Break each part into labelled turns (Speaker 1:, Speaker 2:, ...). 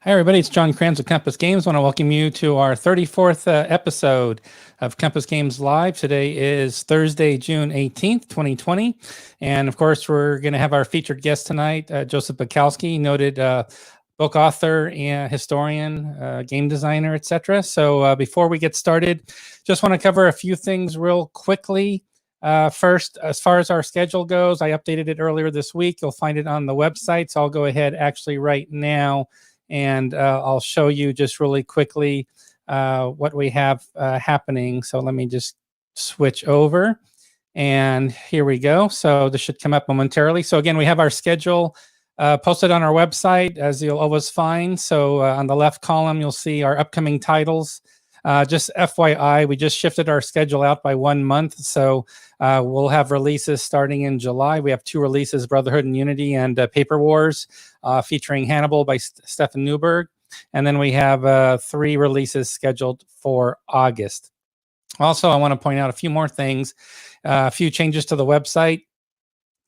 Speaker 1: Hi, everybody. It's John Kranz of Compass Games. I want to welcome you to our 34th episode of Compass Games Live. Today is Thursday, June 18th, 2020. And of course, we're going to have our featured guest tonight, Joseph Balkoski, noted book author and historian, game designer, etc. So before we get started, just want to cover a few things real quickly. First, as far as our schedule goes, I updated it earlier this week. You'll find it on the website. So I'll go ahead actually right now and I'll show you just really quickly what we have happening. So let me just switch over. And here we go. So this should come up momentarily. So again, we have our schedule posted on our website, as you'll always find. So on the left column, you'll see our upcoming titles. Just FYI, we just shifted our schedule out by 1 month. So we'll have releases starting in July. We have 2 releases, Brotherhood and Unity and Paper Wars, featuring Hannibal by Stefan Newberg. And then we have 3 releases scheduled for August. Also, I want to point out a few more things, a few changes to the website.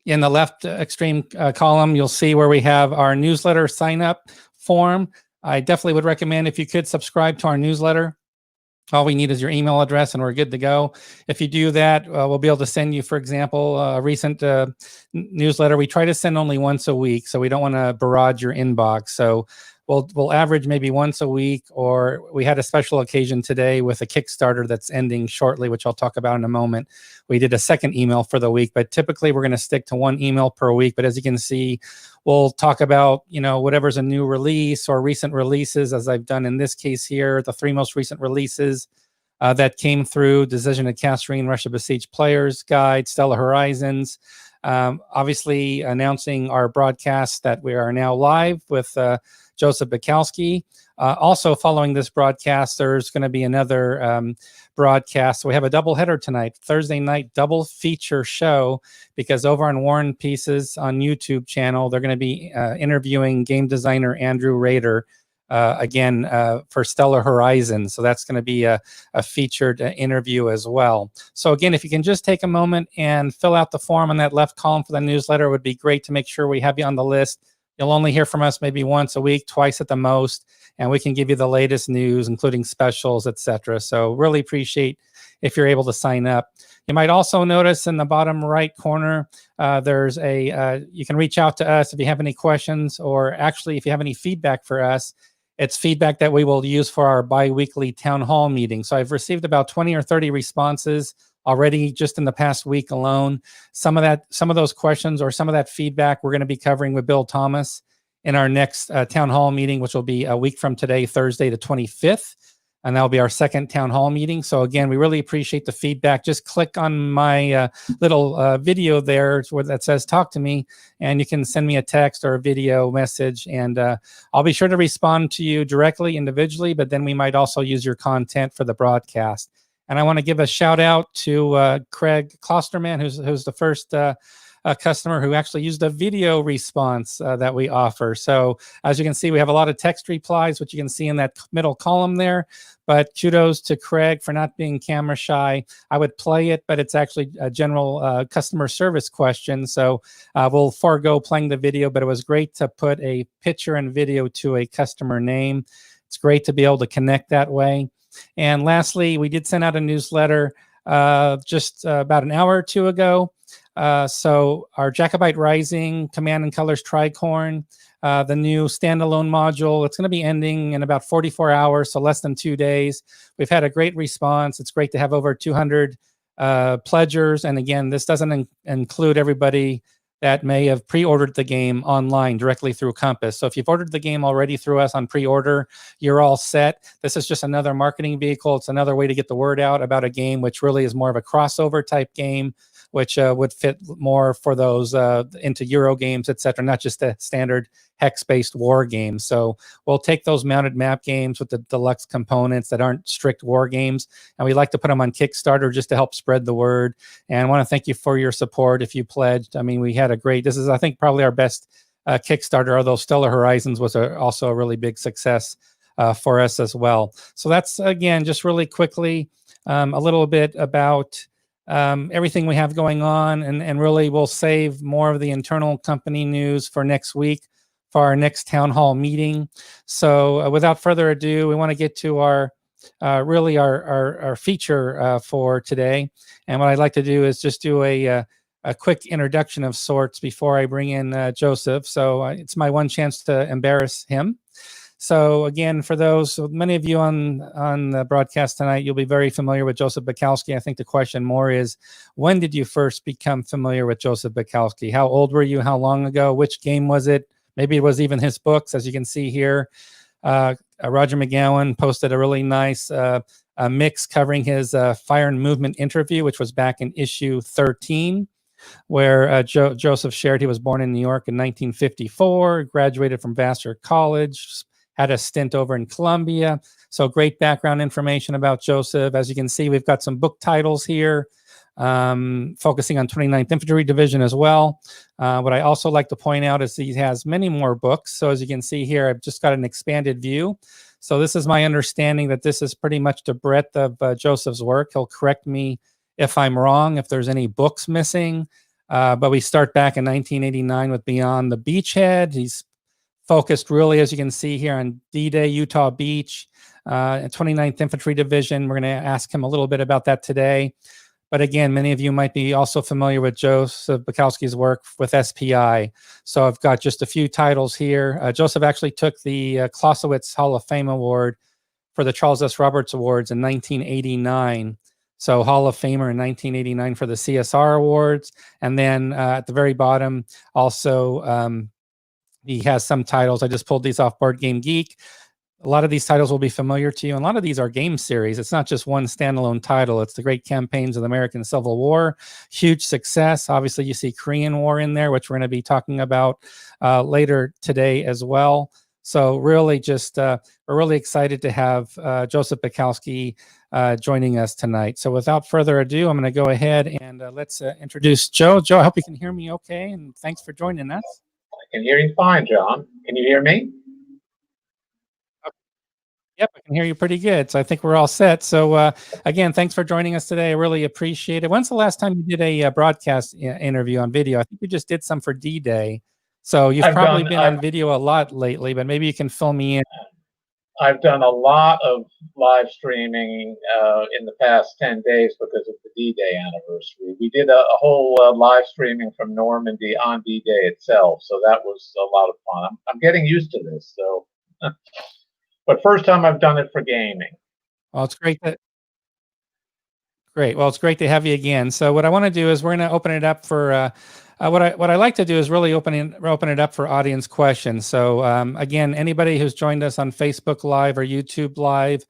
Speaker 1: In the left extreme column, you'll see where we have our newsletter sign up form. I definitely would recommend, if you could, subscribe to our newsletter. All we need is your email address and we're good to go. If you do that, we'll be able to send you, for example, a recent newsletter. We try to send only once a week, so we don't want to barrage your inbox. So we'll average maybe once a week, or we had a special occasion today with a Kickstarter that's ending shortly, which I'll talk about in a moment. We did a second email for the week, but typically we're going to stick to 1 email per week. But as you can see, we'll talk about, whatever's a new release or recent releases, as I've done in this case here, the 3 most recent releases that came through: Decision of Kasserine, Russia Besieged Players Guide, Stellar Horizons. Obviously announcing our broadcast that we are now live with Joseph Balkoski. Also following this broadcast, there's going to be another broadcast. So we have a double header tonight, Thursday night double feature show, because over on War and Pieces on YouTube channel, they're going to be interviewing game designer Andrew Rader again for Stellar Horizons. So that's going to be a featured interview as well. So again, if you can just take a moment and fill out the form on that left column for the newsletter, it would be great to make sure we have you on the list. You'll only hear from us maybe once a week, twice at the most, and we can give you the latest news, including specials, etc. So really appreciate if you're able to sign up. You might also notice in the bottom right corner, there's you can reach out to us if you have any questions, or actually if you have any feedback for us. It's feedback that we will use for our bi-weekly town hall meeting. So I've received about 20 or 30 responses already just in the past week alone. Some of those questions or some of that feedback we're going to be covering with Bill Thomas in our next town hall meeting, which will be a week from today, Thursday the 25th. And that'll be our second town hall meeting. So again, we really appreciate the feedback. Just click on my little video there where that says talk to me, and you can send me a text or a video message, and I'll be sure to respond to you directly, individually, but then we might also use your content for the broadcast. And I want to give a shout out to Craig Klosterman, who's the first customer who actually used a video response that we offer. So as you can see, we have a lot of text replies, which you can see in that middle column there. But kudos to Craig for not being camera shy. I would play it, but it's actually a general customer service question. So we'll forego playing the video, but it was great to put a picture and video to a customer name. It's great to be able to connect that way. And lastly, we did send out a newsletter just about an hour or 2 ago. So our Jacobite Rising Command and Colors Tricorn, the new standalone module, it's going to be ending in about 44 hours, so less than 2 days. We've had a great response. It's great to have over 200 pledgers. And again, this doesn't include everybody that may have pre-ordered the game online directly through Compass. So if you've ordered the game already through us on pre-order, you're all set. This is just another marketing vehicle. It's another way to get the word out about a game, which really is more of a crossover type game, which would fit more for those into Euro games, etc., not just a standard hex-based war game. So we'll take those mounted map games with the deluxe components that aren't strict war games, and we like to put them on Kickstarter just to help spread the word. And I want to thank you for your support if you pledged. I mean, we had a great, this is, I think, probably our best Kickstarter, although Stellar Horizons was also a really big success for us as well. So that's, again, just really quickly a little bit about everything we have going on, and really we'll save more of the internal company news for next week for our next town hall meeting. So without further ado, we want to get to our really our feature for today. And what I'd like to do is just do a quick introduction of sorts before I bring in Joseph. So it's my one chance to embarrass him. So again, for those, many of you on the broadcast tonight, you'll be very familiar with Joseph Balkoski. I think the question more is, when did you first become familiar with Joseph Balkoski? How old were you? How long ago? Which game was it? Maybe it was even his books, as you can see here. Roger McGowan posted a really nice a mix covering his Fire and Movement interview, which was back in issue 13, where Joseph shared he was born in New York in 1954, graduated from Vassar College, had a stint over in Columbia. So great background information about Joseph. As you can see, we've got some book titles here, focusing on 29th Infantry Division as well. What I also like to point out is he has many more books. So as you can see here, I've just got an expanded view. So this is my understanding that this is pretty much the breadth of Joseph's work. He'll correct me if I'm wrong, if there's any books missing. But we start back in 1989 with Beyond the Beachhead. He's focused really, as you can see here, on D-Day, Utah Beach, 29th Infantry Division. We're going to ask him a little bit about that today. But again, many of you might be also familiar with Joseph Balkoski's work with SPI. So I've got just a few titles here. Joseph actually took the Clausewitz Hall of Fame Award for the Charles S. Roberts Awards in 1989. So Hall of Famer in 1989 for the CSR Awards. And then at the very bottom, also he has some titles. I just pulled these off Board Game Geek. A lot of these titles will be familiar to you. And a lot of these are game series. It's not just one standalone title. It's the Great Campaigns of the American Civil War. Huge success. Obviously, you see Korean War in there, which we're going to be talking about later today as well. So really just, we're really excited to have Joseph Balkoski joining us tonight. So without further ado, I'm going to go ahead and let's introduce Joe. Joe, I hope you can hear me okay. And thanks for joining us.
Speaker 2: I can hear you fine, John. Can you hear me?
Speaker 1: Yep, I can hear you pretty good. So I think we're all set. So again, thanks for joining us today. I really appreciate it. When's the last time you did a broadcast interview on video? I think you just did some for D-Day. So you've probably been on video a lot lately, but maybe you can fill me in.
Speaker 2: I've done a lot of live streaming in the past 10 days because of the D-Day anniversary. We did a whole live streaming from Normandy on D-Day itself, so that was a lot of fun. I'm getting used to this, so. But first time I've done it for gaming.
Speaker 1: Well, it's great that. Great. Well, it's great to have you again. So what I want to do is we're going to open it up for what I like to do is really open it up for audience questions. So again, anybody who's joined us on Facebook Live or YouTube Live,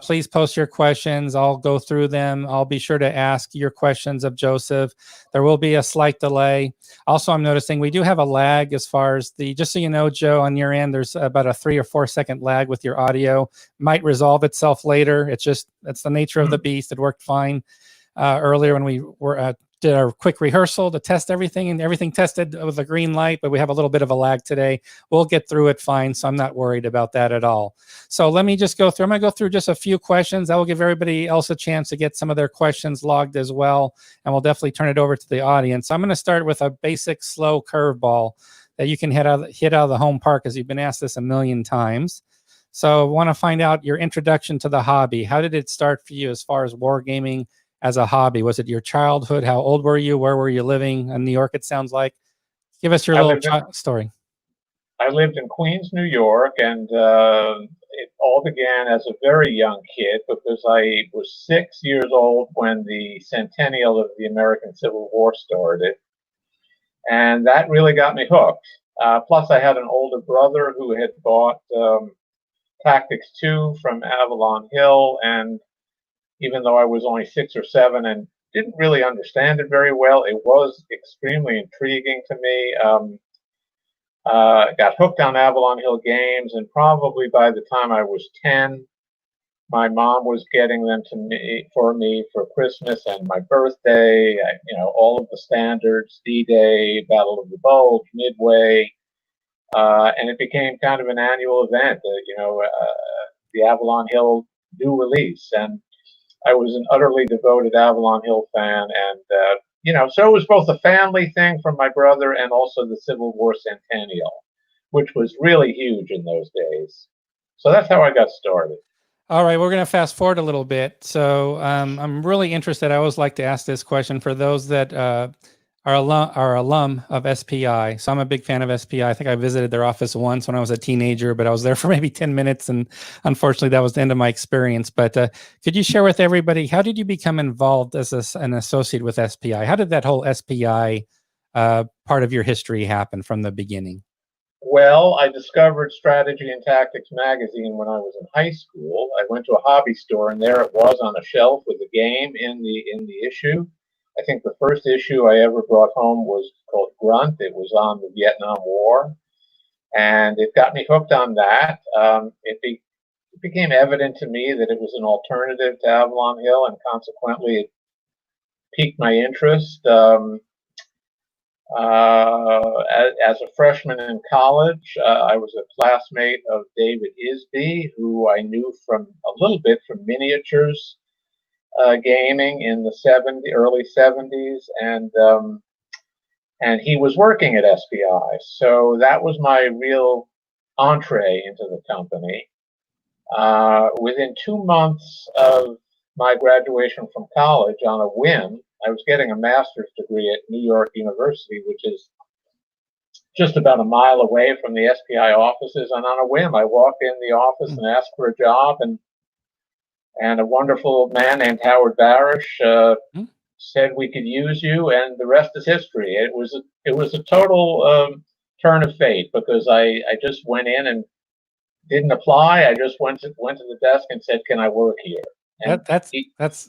Speaker 1: please post your questions. I'll go through them. I'll be sure to ask your questions of Joseph. There will be a slight delay. Also, I'm noticing we do have a lag as far as just so you know, Joe, on your end, there's about a 3 or 4 second lag with your audio. Might resolve itself later. That's the nature of the beast. It worked fine earlier when we did our quick rehearsal to test everything, and everything tested with a green light, but we have a little bit of a lag today. We'll get through it fine, so I'm not worried about that at all. So let me just go through. I'm going to go through just a few questions. I will give everybody else a chance to get some of their questions logged as well, and we'll definitely turn it over to the audience. I'm going to start with a basic slow curveball that you can hit out of the home park, as you've been asked this a million times. So I want to find out your introduction to the hobby. How did it start for you as far as wargaming as a hobby? Was it your childhood? How old were you? Where were you living? In New York, it sounds like. Give us your little story.
Speaker 2: I lived in Queens, New York, and it all began as a very young kid because I was 6 years old when the centennial of the American Civil War started. And that really got me hooked. Plus, I had an older brother who had bought Tactics 2 from Avalon Hill, and even though I was only 6 or 7 and didn't really understand it very well, it was extremely intriguing to me. Got hooked on Avalon Hill games, and probably by the time I was 10, my mom was getting them for me for Christmas and my birthday. All of the standards: D-Day, Battle of the Bulge, Midway, and it became kind of an annual event. The Avalon Hill new release, and I was an utterly devoted Avalon Hill fan, and so it was both a family thing from my brother and also the Civil War centennial. which was really huge in those days. So that's how I got started.
Speaker 1: All right, we're going to fast forward a little bit. So I'm really interested. I always like to ask this question for those that are alum of SPI. So I'm a big fan of SPI. I think I visited their office once when I was a teenager, but I was there for maybe 10 minutes, and unfortunately, that was the end of my experience. But could you share with everybody, how did you become involved as an associate with SPI? How did that whole SPI part of your history happen from the beginning?
Speaker 2: Well, I discovered Strategy and Tactics magazine when I was in high school. I went to a hobby store, and there it was on a shelf with a game in the issue. I think the first issue I ever brought home was called Grunt. It was on the Vietnam War, and it got me hooked on that. It became evident to me that it was an alternative to Avalon Hill, and consequently, it piqued my interest. As a freshman in college, I was a classmate of David Isby, who I knew from a little bit from miniatures gaming in the early 70s, and he was working at SPI. So that was my real entree into the company. Within 2 months of my graduation from college, on a whim, I was getting a master's degree at New York University, which is just about a mile away from the SPI offices. And on a whim, I walked in the office and asked for a job, and a wonderful man named Howard Barish said we could use you, and the rest is history. It was a total turn of fate, because I just went in and didn't apply. I just went to the desk and said, "Can I work here?" And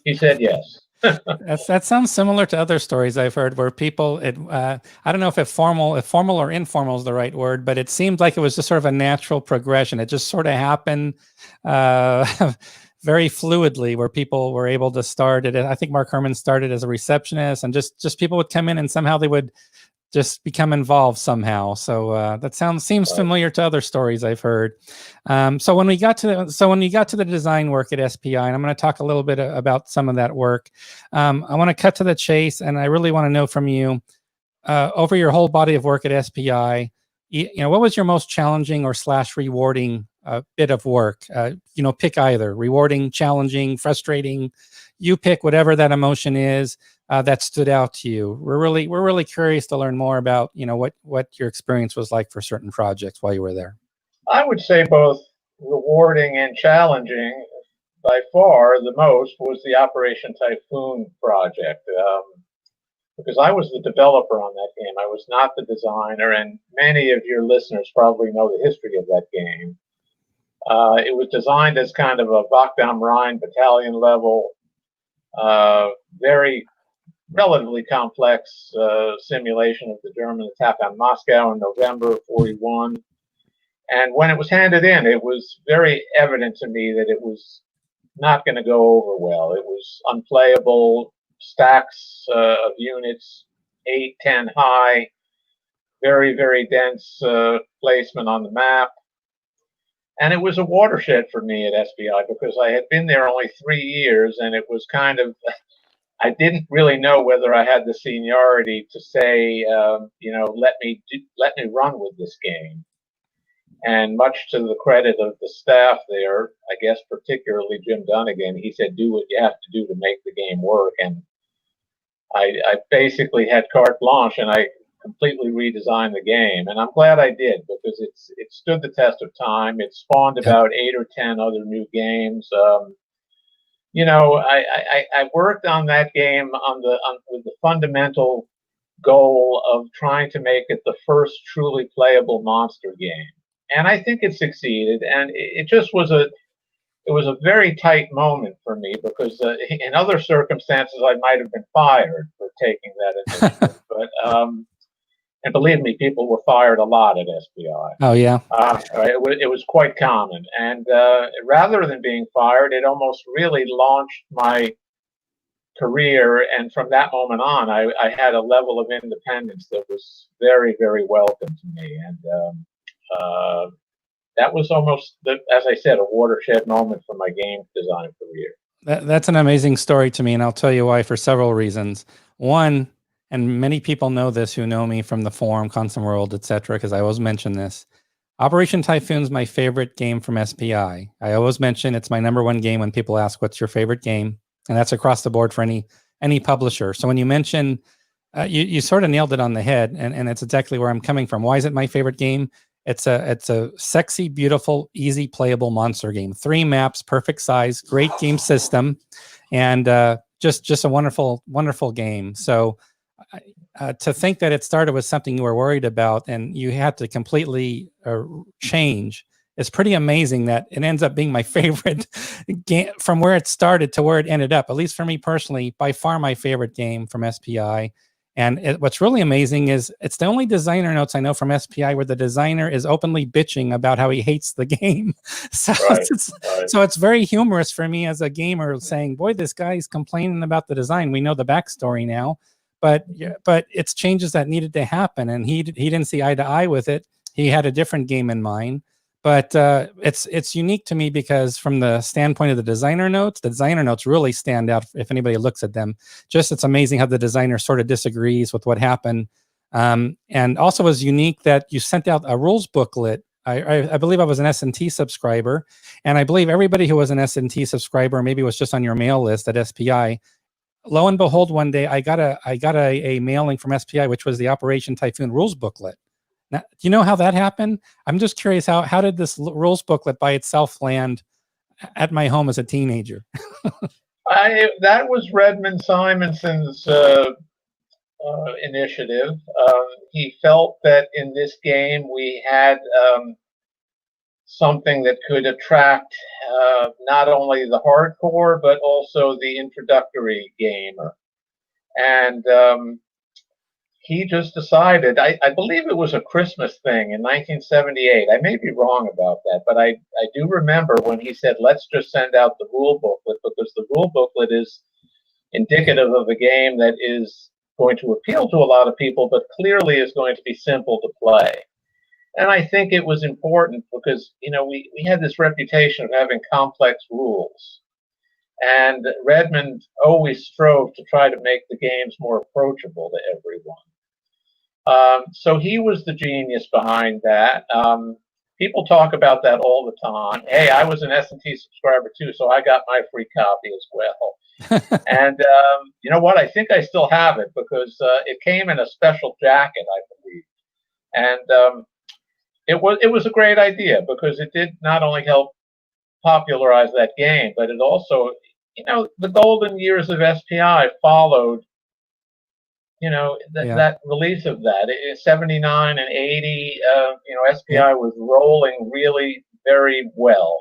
Speaker 2: he said yes.
Speaker 1: That sounds similar to other stories I've heard where people, I don't know if formal or informal is the right word, but it seemed like it was just sort of a natural progression. It just sort of happened very fluidly, where people were able to start it. I think Mark Herman started as a receptionist, and just people would come in and somehow they would just become involved somehow. So that seems familiar to other stories I've heard. So when you got to the design work at SPI, and I'm going to talk a little bit about some of that work, I want to cut to the chase, and I really want to know from you, over your whole body of work at SPI, what was your most challenging or / rewarding bit of work? Pick either: rewarding, challenging, frustrating. You pick whatever that emotion is that stood out to you. We're really curious to learn more about what your experience was like for certain projects while you were there.
Speaker 2: I would say both rewarding and challenging. By far, the most was the Operation Typhoon project, because I was the developer on that game. I was not the designer, and many of your listeners probably know the history of that game. It was designed as kind of a Bach am Rhein battalion level, very relatively complex simulation of the German attack on Moscow in November of '41. And when it was handed in, it was very evident to me that it was not going to go over well. It was unplayable, stacks of units, 8, 10 high, very, very dense placement on the map. And it was a watershed for me at SPI, because I had been there only 3 years, and it was kind of, I didn't really know whether I had the seniority to say, let me run with this game. And much to the credit of the staff there, I guess particularly Jim Dunnigan, he said, "Do what you have to do to make the game work." And I basically had carte blanche, and I completely redesigned the game. And I'm glad I did, because it stood the test of time. It spawned about 8 or 10 other new games. I worked on that game with the fundamental goal of trying to make it the first truly playable monster game, and I think it succeeded. And it was a very tight moment for me, because in other circumstances I might have been fired for taking that initiative. But and believe me, people were fired a lot at SPI.
Speaker 1: Oh yeah.
Speaker 2: It was quite common. And rather than being fired, it almost really launched my career. And from that moment on, I had a level of independence that was very, very welcome to me. And that was almost, as I said, a watershed moment for my game design career.
Speaker 1: That's an amazing story to me, and I'll tell you why, for several reasons. One, and many people know this who know me from the forum, Constant World, etc., because I always mention this. Operation Typhoon's my favorite game from SPI. I always mention it's my #1 game when people ask what's your favorite game, and that's across the board for any publisher. So when you mention, you sort of nailed it on the head, and it's exactly where I'm coming from. Why is it my favorite game? It's a sexy, beautiful, easy playable monster game. 3 maps, perfect size, great game system, and just a wonderful game. So to think that it started with something you were worried about and you had to completely change is pretty amazing. That it ends up being my favorite game from where it started to where it ended up. At least for me personally, by far my favorite game from SPI. And what's really amazing is it's the only designer notes I know from SPI where the designer is openly bitching about how he hates the game. So,
Speaker 2: Right,
Speaker 1: so it's very humorous for me as a gamer saying, boy, this guy's complaining about the design. We know the backstory now, but it's changes that needed to happen. And he didn't see eye to eye with it. He had a different game in mind. But it's unique to me because from the standpoint of the designer notes really stand out if anybody looks at them. Just it's amazing how the designer sort of disagrees with what happened. And also was unique that you sent out a rules booklet. I believe I was an S&T subscriber, and I believe everybody who was an S&T subscriber maybe was just on your mail list at SPI. Lo and behold, one day I got a mailing from SPI, which was the Operation Typhoon rules booklet. Now, do you know how that happened? I'm just curious, how did this rules booklet by itself land at my home as a teenager?
Speaker 2: that was Redmond Simonson's initiative. He felt that in this game we had something that could attract not only the hardcore but also the introductory gamer, and he just decided, I believe it was a Christmas thing in 1978. I may be wrong about that, but I do remember when he said, let's just send out the rule booklet, because the rule booklet is indicative of a game that is going to appeal to a lot of people, but clearly is going to be simple to play. And I think it was important because, we had this reputation of having complex rules. And Redmond always strove to try to make the games more approachable to everyone. So he was the genius behind that. People talk about that all the time. Hey, I was an S&T subscriber too, so I got my free copy as well. And you know what? I think I still have it because it came in a special jacket, I believe. And it was a great idea because it did not only help popularize that game, but it also, the golden years of SPI followed that release of that. 79 and 80, SPI was rolling really very well.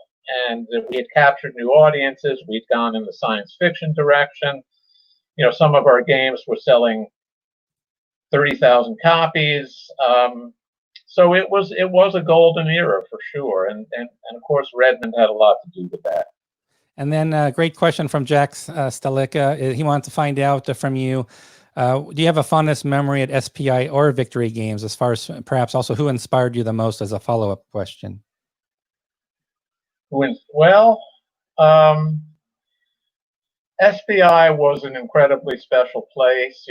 Speaker 2: And we had captured new audiences. We'd gone in the science fiction direction. Some of our games were selling 30,000 copies. So it was a golden era for sure. And of course, Redmond had a lot to do with that.
Speaker 1: And then a great question from Jack Stalika. He wanted to find out from you, do you have a fondest memory at SPI or Victory Games, as far as perhaps also who inspired you the most, as a follow-up question?
Speaker 2: Well, SPI was an incredibly special place.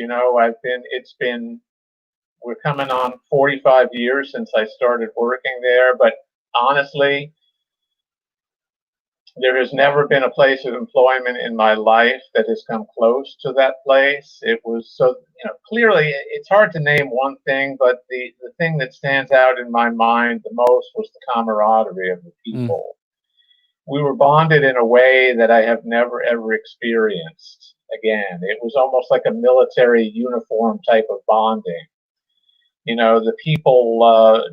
Speaker 2: We're coming on 45 years since I started working there, but honestly, there has never been a place of employment in my life that has come close to that place. It was so, clearly it's hard to name one thing, but the thing that stands out in my mind the most was the camaraderie of the people. We were bonded in a way that I have never, ever experienced again. It was almost like a military uniform type of bonding. The people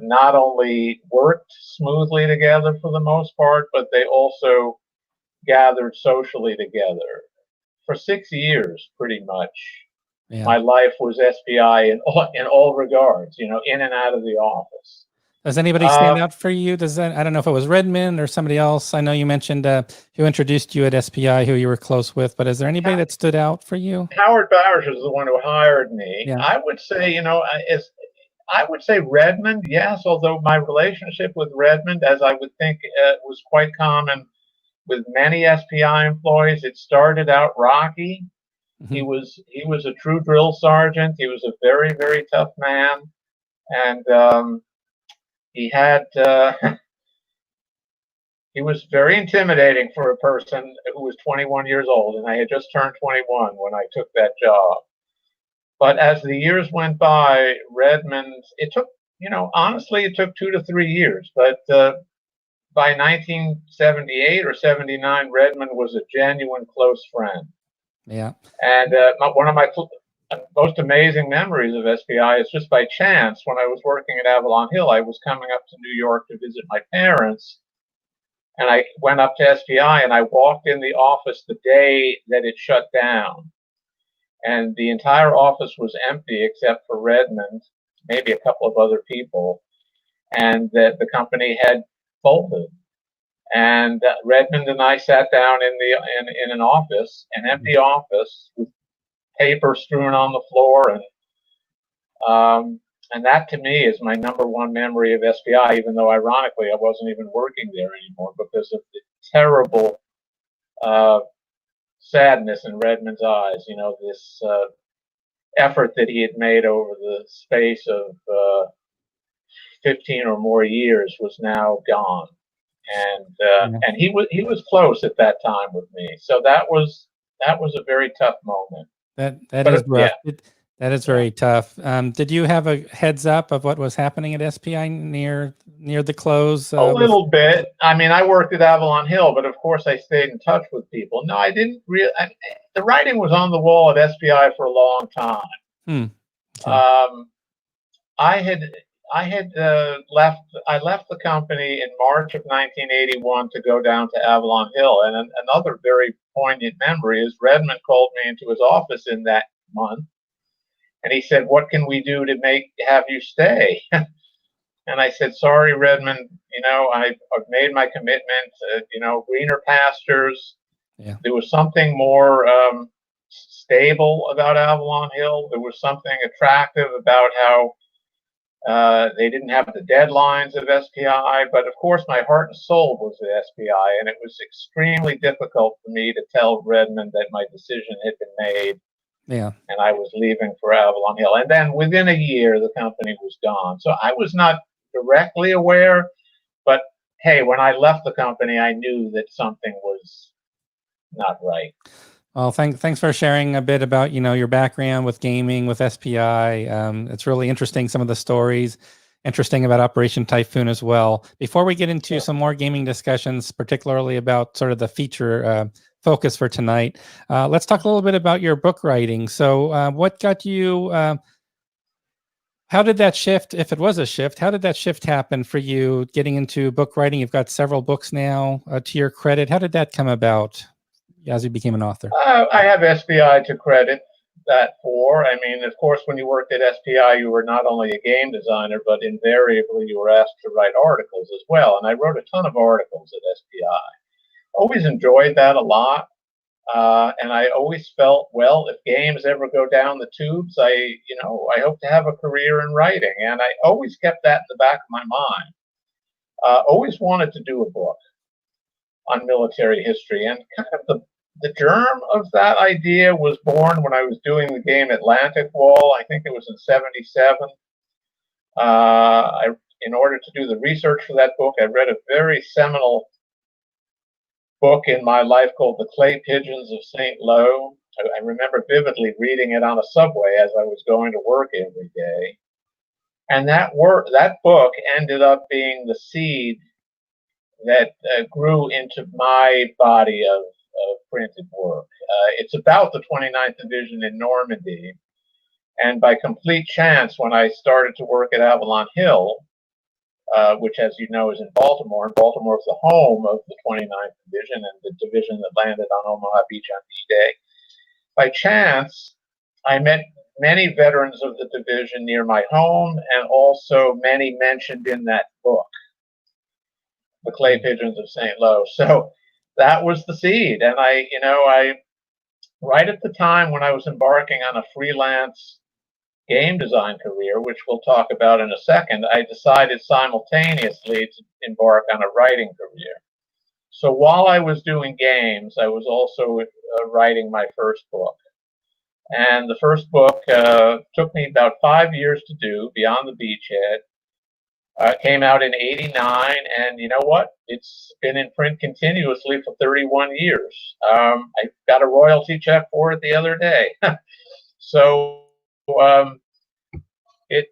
Speaker 2: not only worked smoothly together for the most part, but they also gathered socially together. For 6 years, pretty much, my life was SPI in all regards, in and out of the office.
Speaker 1: Does anybody stand out for you? I don't know if it was Redmond or somebody else. I know you mentioned who introduced you at SPI, who you were close with, but is there anybody that stood out for you?
Speaker 2: Howard Bowers was the one who hired me. Yeah. I would say, I would say Redmond, yes, although my relationship with Redmond, as I would think, was quite common with many SPI employees. It started out rocky. Mm-hmm. He was a true drill sergeant. He was a very, very tough man. And he had he was very intimidating for a person who was 21 years old, and I had just turned 21 when I took that job. But as the years went by, Redmond, it took, honestly, it took 2 to 3 years. But by 1978 or 79, Redmond was a genuine close friend.
Speaker 1: Yeah.
Speaker 2: And one of my most amazing memories of SPI is just by chance, when I was working at Avalon Hill, I was coming up to New York to visit my parents. And I went up to SPI and I walked in the office the day that it shut down. And the entire office was empty except for Redmond, maybe a couple of other people, and that the company had folded. And Redmond and I sat down in an office, an empty office, with paper strewn on the floor, and that to me is my #1 memory of SPI. Even though ironically I wasn't even working there anymore because of the terrible sadness in Redmond's eyes. This effort that he had made over the space of 15 or more years was now gone, and he was close at that time with me. So that was a very tough moment.
Speaker 1: That is rough. Yeah. That is very tough. Did you have a heads up of what was happening at SPI near the close?
Speaker 2: A little bit. I mean, I worked at Avalon Hill, but of course I stayed in touch with people. No, I didn't really. The writing was on the wall at SPI for a long time. Okay. I had left the company in March of 1981 to go down to Avalon Hill, and another very poignant memory is Redmond called me into his office in that month. And he said, "What can we do to have you stay?" And I said, "Sorry, Redmond. I've made my commitment. Greener pastures."
Speaker 1: Yeah.
Speaker 2: There was something more stable about Avalon Hill. There was something attractive about how they didn't have the deadlines of SPI. But of course, my heart and soul was at SPI, and it was extremely difficult for me to tell Redmond that my decision had been made.
Speaker 1: Yeah.
Speaker 2: And I was leaving for Avalon Hill. And then within a year, the company was gone. So I was not directly aware, but hey, when I left the company, I knew that something was not right.
Speaker 1: Well, thanks for sharing a bit about, your background with gaming, with SPI. It's really interesting, some of the stories, interesting about Operation Typhoon as well. Before we get into some more gaming discussions, particularly about sort of the feature focus for tonight, let's talk a little bit about your book writing. So what got you, how did that shift, if it was a shift, how did that shift happen for you getting into book writing? You've got several books now to your credit. How did that come about as you became an author?
Speaker 2: I have SPI to credit that for. I mean, of course, when you worked at SPI, you were not only a game designer, but invariably you were asked to write articles as well. And I wrote a ton of articles at SPI. Always enjoyed that a lot. And I always felt, well, if games ever go down the tubes, I hope to have a career in writing. And I always kept that in the back of my mind. Always wanted to do a book on military history. And kind of the germ of that idea was born when I was doing the game Atlantic Wall. I think it was in '77. In order to do the research for that book, I read a very seminal book in my life called The Clay Pigeons of St. Lo. I remember vividly reading it on a subway as I was going to work every day. And that book ended up being the seed that grew into my body of printed work. It's about the 29th Division in Normandy. And by complete chance, when I started to work at Avalon Hill, which, as you know, is in Baltimore, and Baltimore is the home of the 29th Division and the division that landed on Omaha Beach on D-Day. By chance, I met many veterans of the division near my home, and also many mentioned in that book, The Clay Pigeons of St. Lo. So that was the seed. And I right at the time when I was embarking on a freelance game design career, which we'll talk about in a second, I decided simultaneously to embark on a writing career. So while I was doing games, I was also writing my first book. And the first book took me about 5 years to do, Beyond the Beachhead. Came out in '89, and you know what? It's been in print continuously for 31 years. I got a royalty check for it the other day. So um, it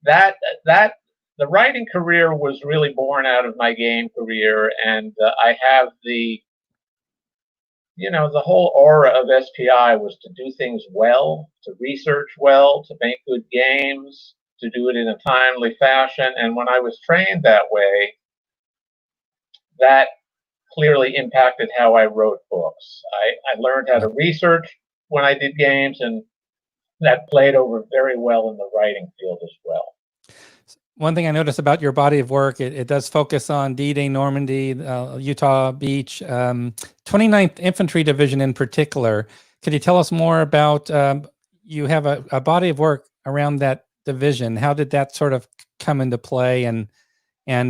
Speaker 2: that that the writing career was really born out of my game career, and I have the whole aura of SPI was to do things well, to research well, to make good games, to do it in a timely fashion. And when I was trained that way, that clearly impacted how I wrote books. I learned how to research when I did games, and that played over very well in the writing field as well.
Speaker 1: One thing I noticed about your body of work, it does focus on D-Day Normandy, Utah Beach, 29th Infantry Division in particular. Could you tell us more about, you have a body of work around that division. How did that sort of come into play? And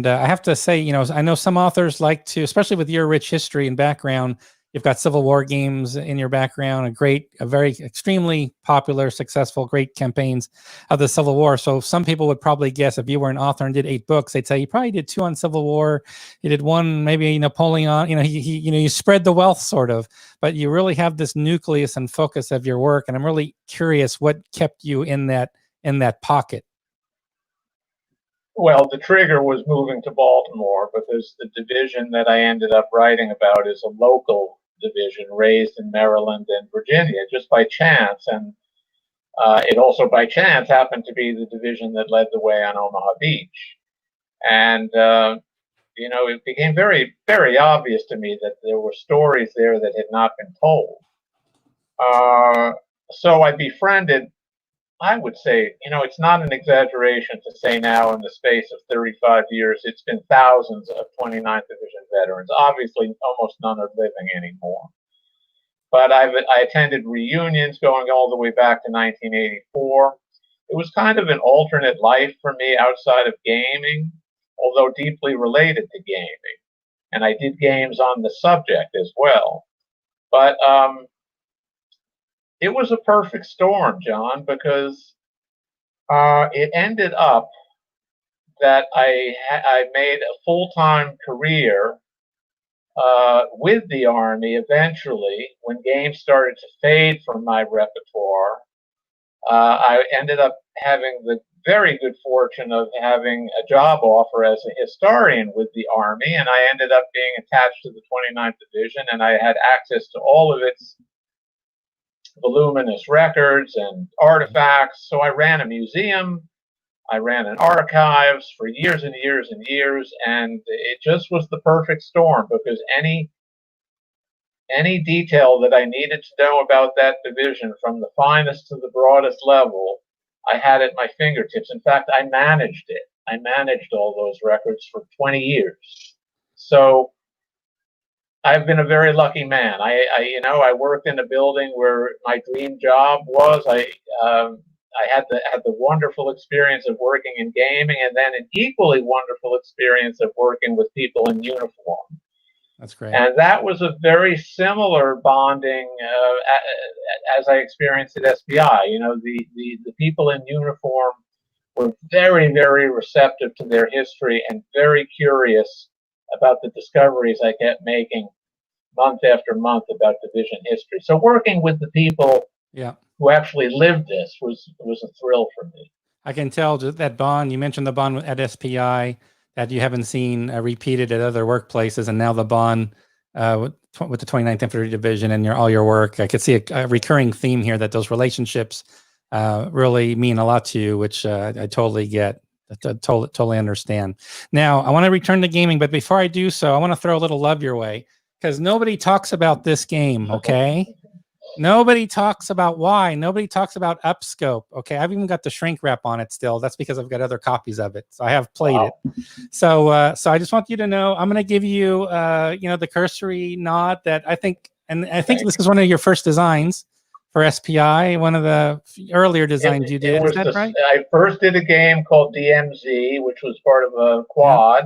Speaker 1: I have to say, I know some authors like to, especially with your rich history and background, you've got Civil War games in your background, a very extremely popular, successful, great campaigns of the Civil War. So some people would probably guess if you were an author and did 8 books, they'd say you probably did 2 on Civil War. You did 1, maybe Napoleon. You spread the wealth sort of, but you really have this nucleus and focus of your work. And I'm really curious what kept you in that pocket.
Speaker 2: Well, the trigger was moving to Baltimore because the division that I ended up writing about is a local division raised in Maryland and Virginia just by chance. And it also by chance happened to be the division that led the way on Omaha Beach. And, it became very, very obvious to me that there were stories there that had not been told. So I befriended, I would say, it's not an exaggeration to say now in the space of 35 years, it's been thousands of 29th Division veterans. Obviously, almost none are living anymore. But I attended reunions going all the way back to 1984. It was kind of an alternate life for me outside of gaming, although deeply related to gaming. And I did games on the subject as well. But it was a perfect storm, John, because it ended up that I made a full-time career with the Army eventually. When games started to fade from my repertoire, I ended up having the very good fortune of having a job offer as a historian with the Army, and I ended up being attached to the 29th Division, and I had access to all of its voluminous records and artifacts. So I ran a museum, I ran an archives for years and years and years, and it just was the perfect storm because any detail that I needed to know about that division, from the finest to the broadest level, I had at my fingertips. In fact, I managed it. I managed all those records for 20 years. So I've been a very lucky man. I worked in a building where my dream job was. I had the wonderful experience of working in gaming, and then an equally wonderful experience of working with people in uniform.
Speaker 1: That's great.
Speaker 2: And that was a very similar bonding as I experienced at SPI. The people in uniform were very, very receptive to their history and very curious about the discoveries I kept making month after month about division history. So working with the people who actually lived this was a thrill for me.
Speaker 1: I can tell that bond, you mentioned the bond at SPI that you haven't seen repeated at other workplaces, and now the bond with the 29th Infantry Division and all your work. I could see a recurring theme here that those relationships really mean a lot to you, which I totally get. I totally understand. Now, I want to return to gaming, but before I do so, I want to throw a little love your way, because nobody talks about this game, okay? Nobody talks about why. Nobody talks about Upscope, okay? I've even got the shrink wrap on it still. That's because I've got other copies of it. So I have played it. So I just want you to know, I'm going to give you, the cursory nod that I think, and I think this is one of your first designs for SPI, one of the earlier designs you did. Is that right?
Speaker 2: I first did a game called DMZ, which was part of a quad,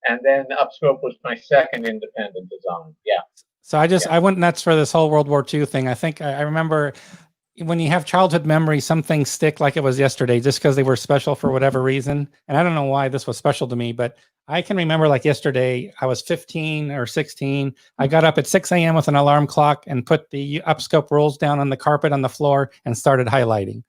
Speaker 2: and then Upscope was my second independent design. Yeah.
Speaker 1: So I went nuts for this whole World War II thing. I think I remember, when you have childhood memories, some things stick like it was yesterday just because they were special for whatever reason. And I don't know why this was special to me, but I can remember like yesterday, I was 15 or 16. I got up at 6 a.m. with an alarm clock and put the upscope rules down on the carpet on the floor and started highlighting.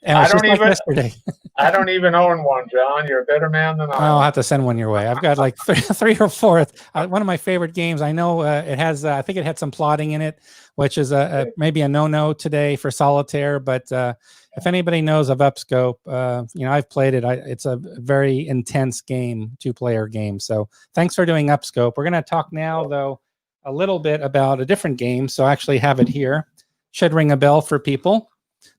Speaker 1: And it was just like yesterday.
Speaker 2: I don't even own one, John. You're a better man than I am.
Speaker 1: I'll have to send one your way. I've got like three or four. One of my favorite games. I know it has, I think it had some plotting in it, which is maybe a no-no today for solitaire. But if anybody knows of Upscope, I've played it. It's a very intense game, 2-player game. So thanks for doing Upscope. We're going to talk now, though, a little bit about a different game. So I actually have it here. Should ring a bell for people.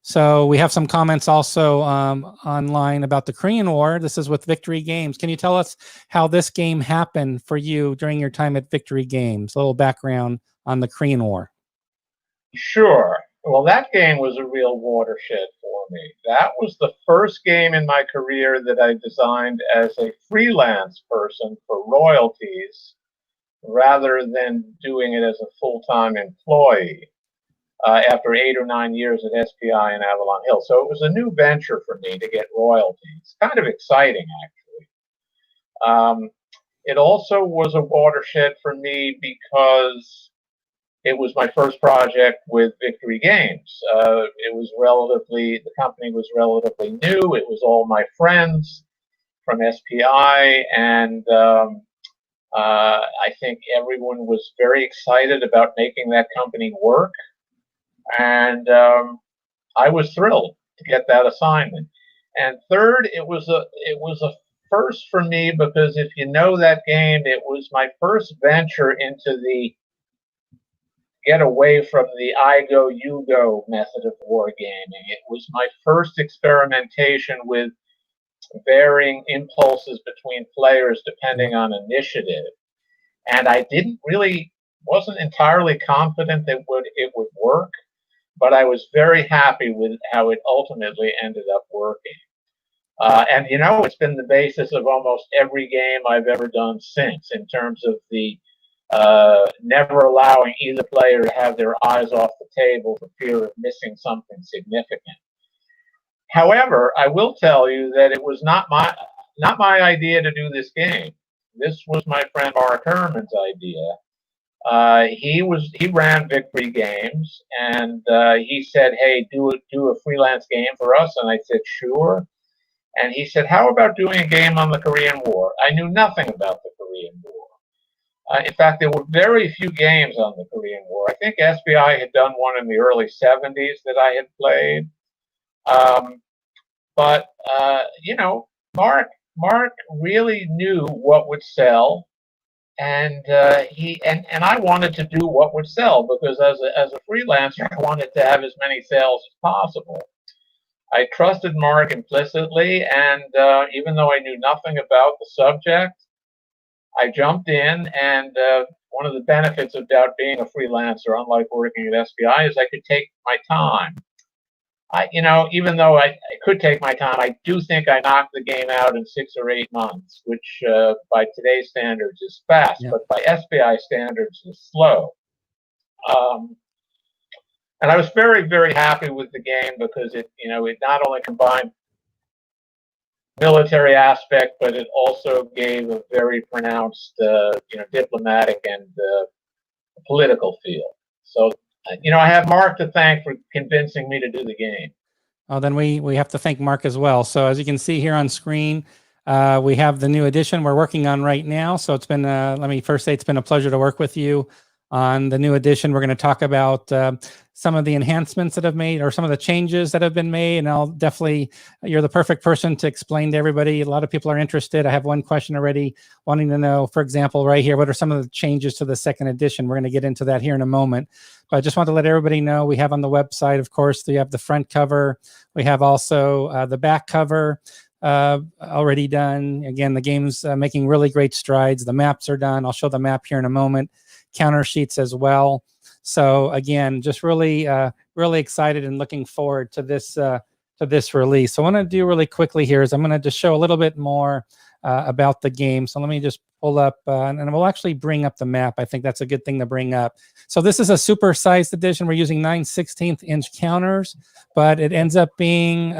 Speaker 1: So we have some comments also online about the Korean War. This is with Victory Games. Can you tell us how this game happened for you during your time at Victory Games? A little background on the Korean War.
Speaker 2: Sure. Well, that game was a real watershed for me. That was the first game in my career that I designed as a freelance person for royalties rather than doing it as a full-time employee. After 8 or 9 years at SPI in Avalon Hill. So it was a new venture for me to get royalties. Kind of exciting, actually. It also was a watershed for me because it was my first project with Victory Games. The company was relatively new. It was all my friends from SPI, and I think everyone was very excited about making that company work. And I was thrilled to get that assignment. And third, it was a first for me because if you know that game, it was my first venture into the get away from the I go, you go method of wargaming. It was my first experimentation with varying impulses between players depending on initiative. And I wasn't entirely confident that it would work. But I was very happy with how it ultimately ended up working. And, it's been the basis of almost every game I've ever done since in terms of the never allowing either player to have their eyes off the table for fear of missing something significant. However, I will tell you that it was not my idea to do this game. This was my friend Mark Herman's idea. He ran Victory Games, and he said, "Hey, do a freelance game for us." And I said, "Sure." And he said, "How about doing a game on the Korean War?" I knew nothing about the Korean War. In fact, there were very few games on the Korean War. I think SBI had done one in the early 70s that I had played. But Mark really knew what would sell. And I wanted to do what would sell because as a freelancer, I wanted to have as many sales as possible. I trusted Mark implicitly, and even though I knew nothing about the subject, I jumped in. And one of the benefits about being a freelancer, unlike working at SPI, is I could take my time. Even though I could take my time, I do think I knocked the game out in 6 or 8 months, which by today's standards is fast, yeah. But by SPI standards is slow. And I was very, very happy with the game because it not only combined military aspect, but it also gave a very pronounced, diplomatic and political feel. So. I have Mark to thank for convincing me to do the game.
Speaker 1: Oh, then we have to thank Mark as well. So as you can see here on screen, we have the new edition we're working on right now. So it's been, let me first say it's been a pleasure to work with you on the new edition. We're going to talk about some of the enhancements that have made or some of the changes that have been made. And I'll definitely, you're the perfect person to explain to everybody. A lot of people are interested. I have one question already wanting to know, for example, right here, what are some of the changes to the second edition? We're going to get into that here in a moment. But I just want to let everybody know we have on the website, of course, we have the front cover. We have also the back cover already done. Again, the game's making really great strides. The maps are done. I'll show the map here in a moment. Counter sheets as well. So again, just really, really excited and looking forward to this release. So what I'm going to do really quickly here is I'm going to just show a little bit more about the game. So let me just pull up, and we'll actually bring up the map. I think that's a good thing to bring up. So this is a super-sized edition. We're using 9/16" counters, but it ends up being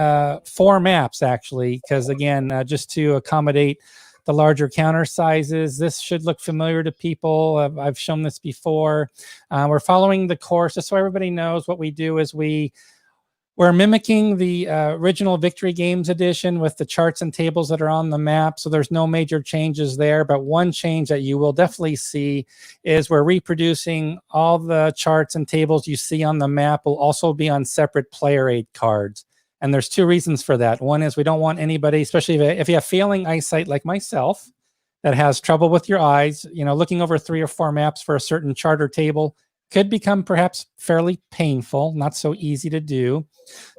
Speaker 1: 4 maps, actually, because, again, just to accommodate the larger counter sizes. This should look familiar to people. I've shown this before. We're following the course, just so everybody knows. What we do is we're mimicking the original Victory Games edition with the charts and tables that are on the map. So there's no major changes there. But one change that you will definitely see is we're reproducing all the charts and tables you see on the map will also be on separate player aid cards. And there's 2 reasons for that. One is we don't want anybody, especially if you have failing eyesight like myself, that has trouble with your eyes, looking over 3 or 4 maps for a certain chart or table could become perhaps fairly painful, not so easy to do.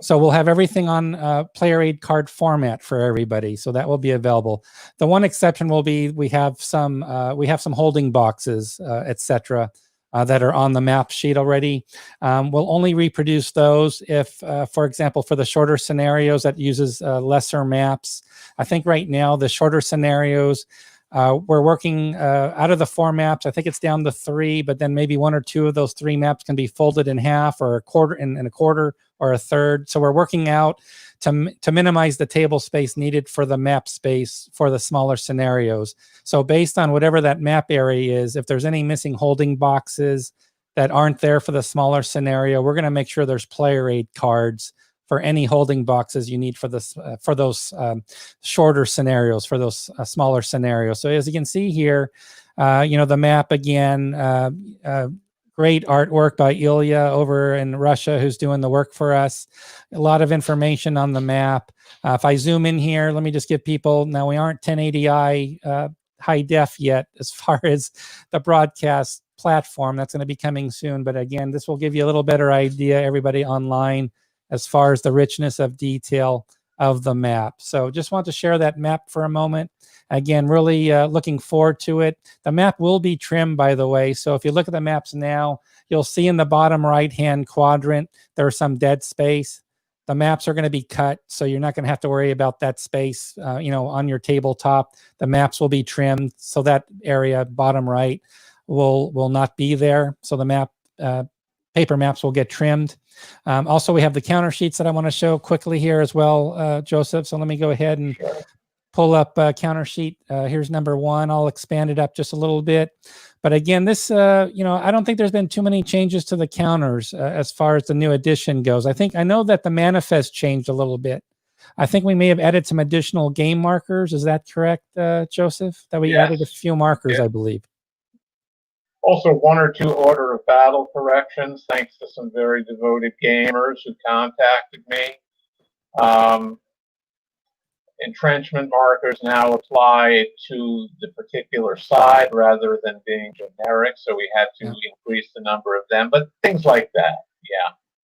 Speaker 1: So we'll have everything on player aid card format for everybody. So that will be available. The one exception will be we have some holding boxes, etc., that are on the map sheet already. We'll only reproduce those if, for example, for the shorter scenarios that uses lesser maps. I think right now the shorter scenarios, we're working out of the 4 maps. I think it's down to 3, but then maybe 1 or 2 of those 3 maps can be folded in half or a quarter and a quarter or a third. So we're working out to minimize the table space needed for the map space for the smaller scenarios. So based on whatever that map area is, if there's any missing holding boxes that aren't there for the smaller scenario, we're going to make sure there's player aid cards for any holding boxes you need for this for those shorter scenarios, for those smaller scenarios. So as you can see here, the map again, great artwork by Ilya over in Russia, who's doing the work for us. A lot of information on the map. If I zoom in here, let me just give people, now we aren't 1080i high def yet as far as the broadcast platform. That's going to be coming soon. But again, this will give you a little better idea, everybody online, as far as the richness of detail of the map. So just want to share that map for a moment. Again, really looking forward to it. The map will be trimmed, by the way. So if you look at the maps now, you'll see in the bottom right-hand quadrant, there's some dead space. The maps are going to be cut, so you're not going to have to worry about that space, on your tabletop. The maps will be trimmed, so that area, bottom right, will not be there. So the map, paper maps will get trimmed. Also, we have the counter sheets that I want to show quickly here as well, Joseph. So let me go ahead and pull up counter sheet. Here's number 1. I'll expand it up just a little bit. But again, this, I don't think there's been too many changes to the counters as far as the new edition goes. I know that the manifest changed a little bit. I think we may have added some additional game markers. Is that correct, Joseph? That we added a few markers, I believe.
Speaker 2: Also, 1 or 2 order of battle corrections, thanks to some very devoted gamers who contacted me. Entrenchment markers now apply to the particular side rather than being generic, so we had to increase the number of them, but things like that,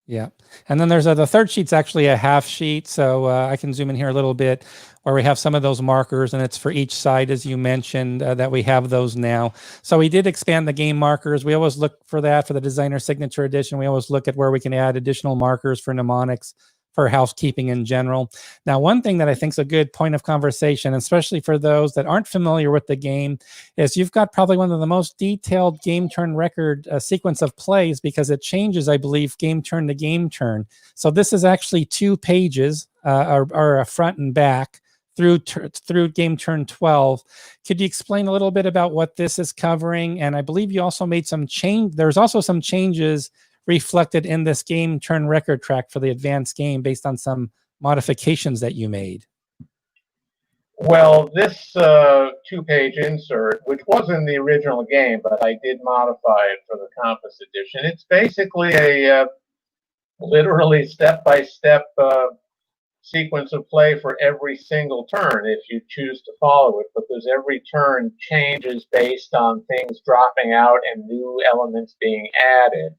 Speaker 1: Yeah. And then there's the third sheet's actually a half sheet, so I can zoom in here a little bit where we have some of those markers, and it's for each side, as you mentioned, that we have those now. So we did expand the game markers. We always look for that for the designer signature edition. We always look at where we can add additional markers for mnemonics, for housekeeping in general. Now, one thing that I think is a good point of conversation, especially for those that aren't familiar with the game, is you've got probably one of the most detailed game turn record sequence of plays, because it changes, I believe, game turn to game turn. So this is actually 2 pages, or a front and back, through game turn 12. Could you explain a little bit about what this is covering? And I believe you also made some change. There's also some changes reflected in this game turn record track for the advanced game based on some modifications that you made.
Speaker 2: Well, this 2-page insert, which was in the original game, but I did modify it for the Compass edition, it's basically a literally step-by-step sequence of play for every single turn if you choose to follow it, because every turn changes based on things dropping out and new elements being added.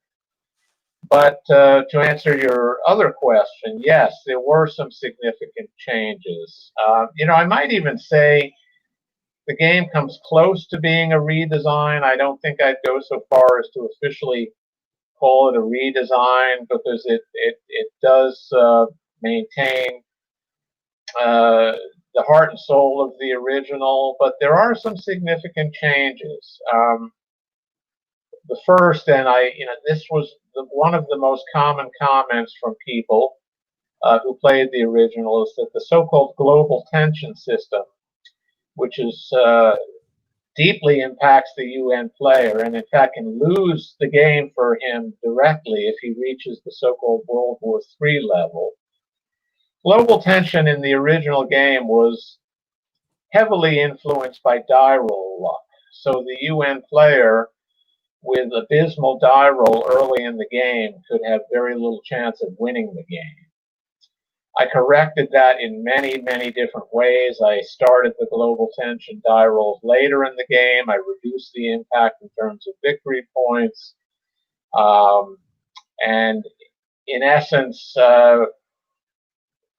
Speaker 2: But to answer your other question, yes, there were some significant changes. I might even say the game comes close to being a redesign. I don't think I'd go so far as to officially call it a redesign, because it does maintain the heart and soul of the original, but there are some significant changes. The first, and this was one of the most common comments from people who played the original, is that the so-called global tension system, which is deeply impacts the UN player, and in fact can lose the game for him directly if he reaches the so-called World War III level. Global tension in the original game was heavily influenced by die roll luck. So the UN player with abysmal die roll early in the game could have very little chance of winning the game. I corrected that in many, many different ways. I started the global tension die rolls later in the game. I reduced the impact in terms of victory points. And in essence,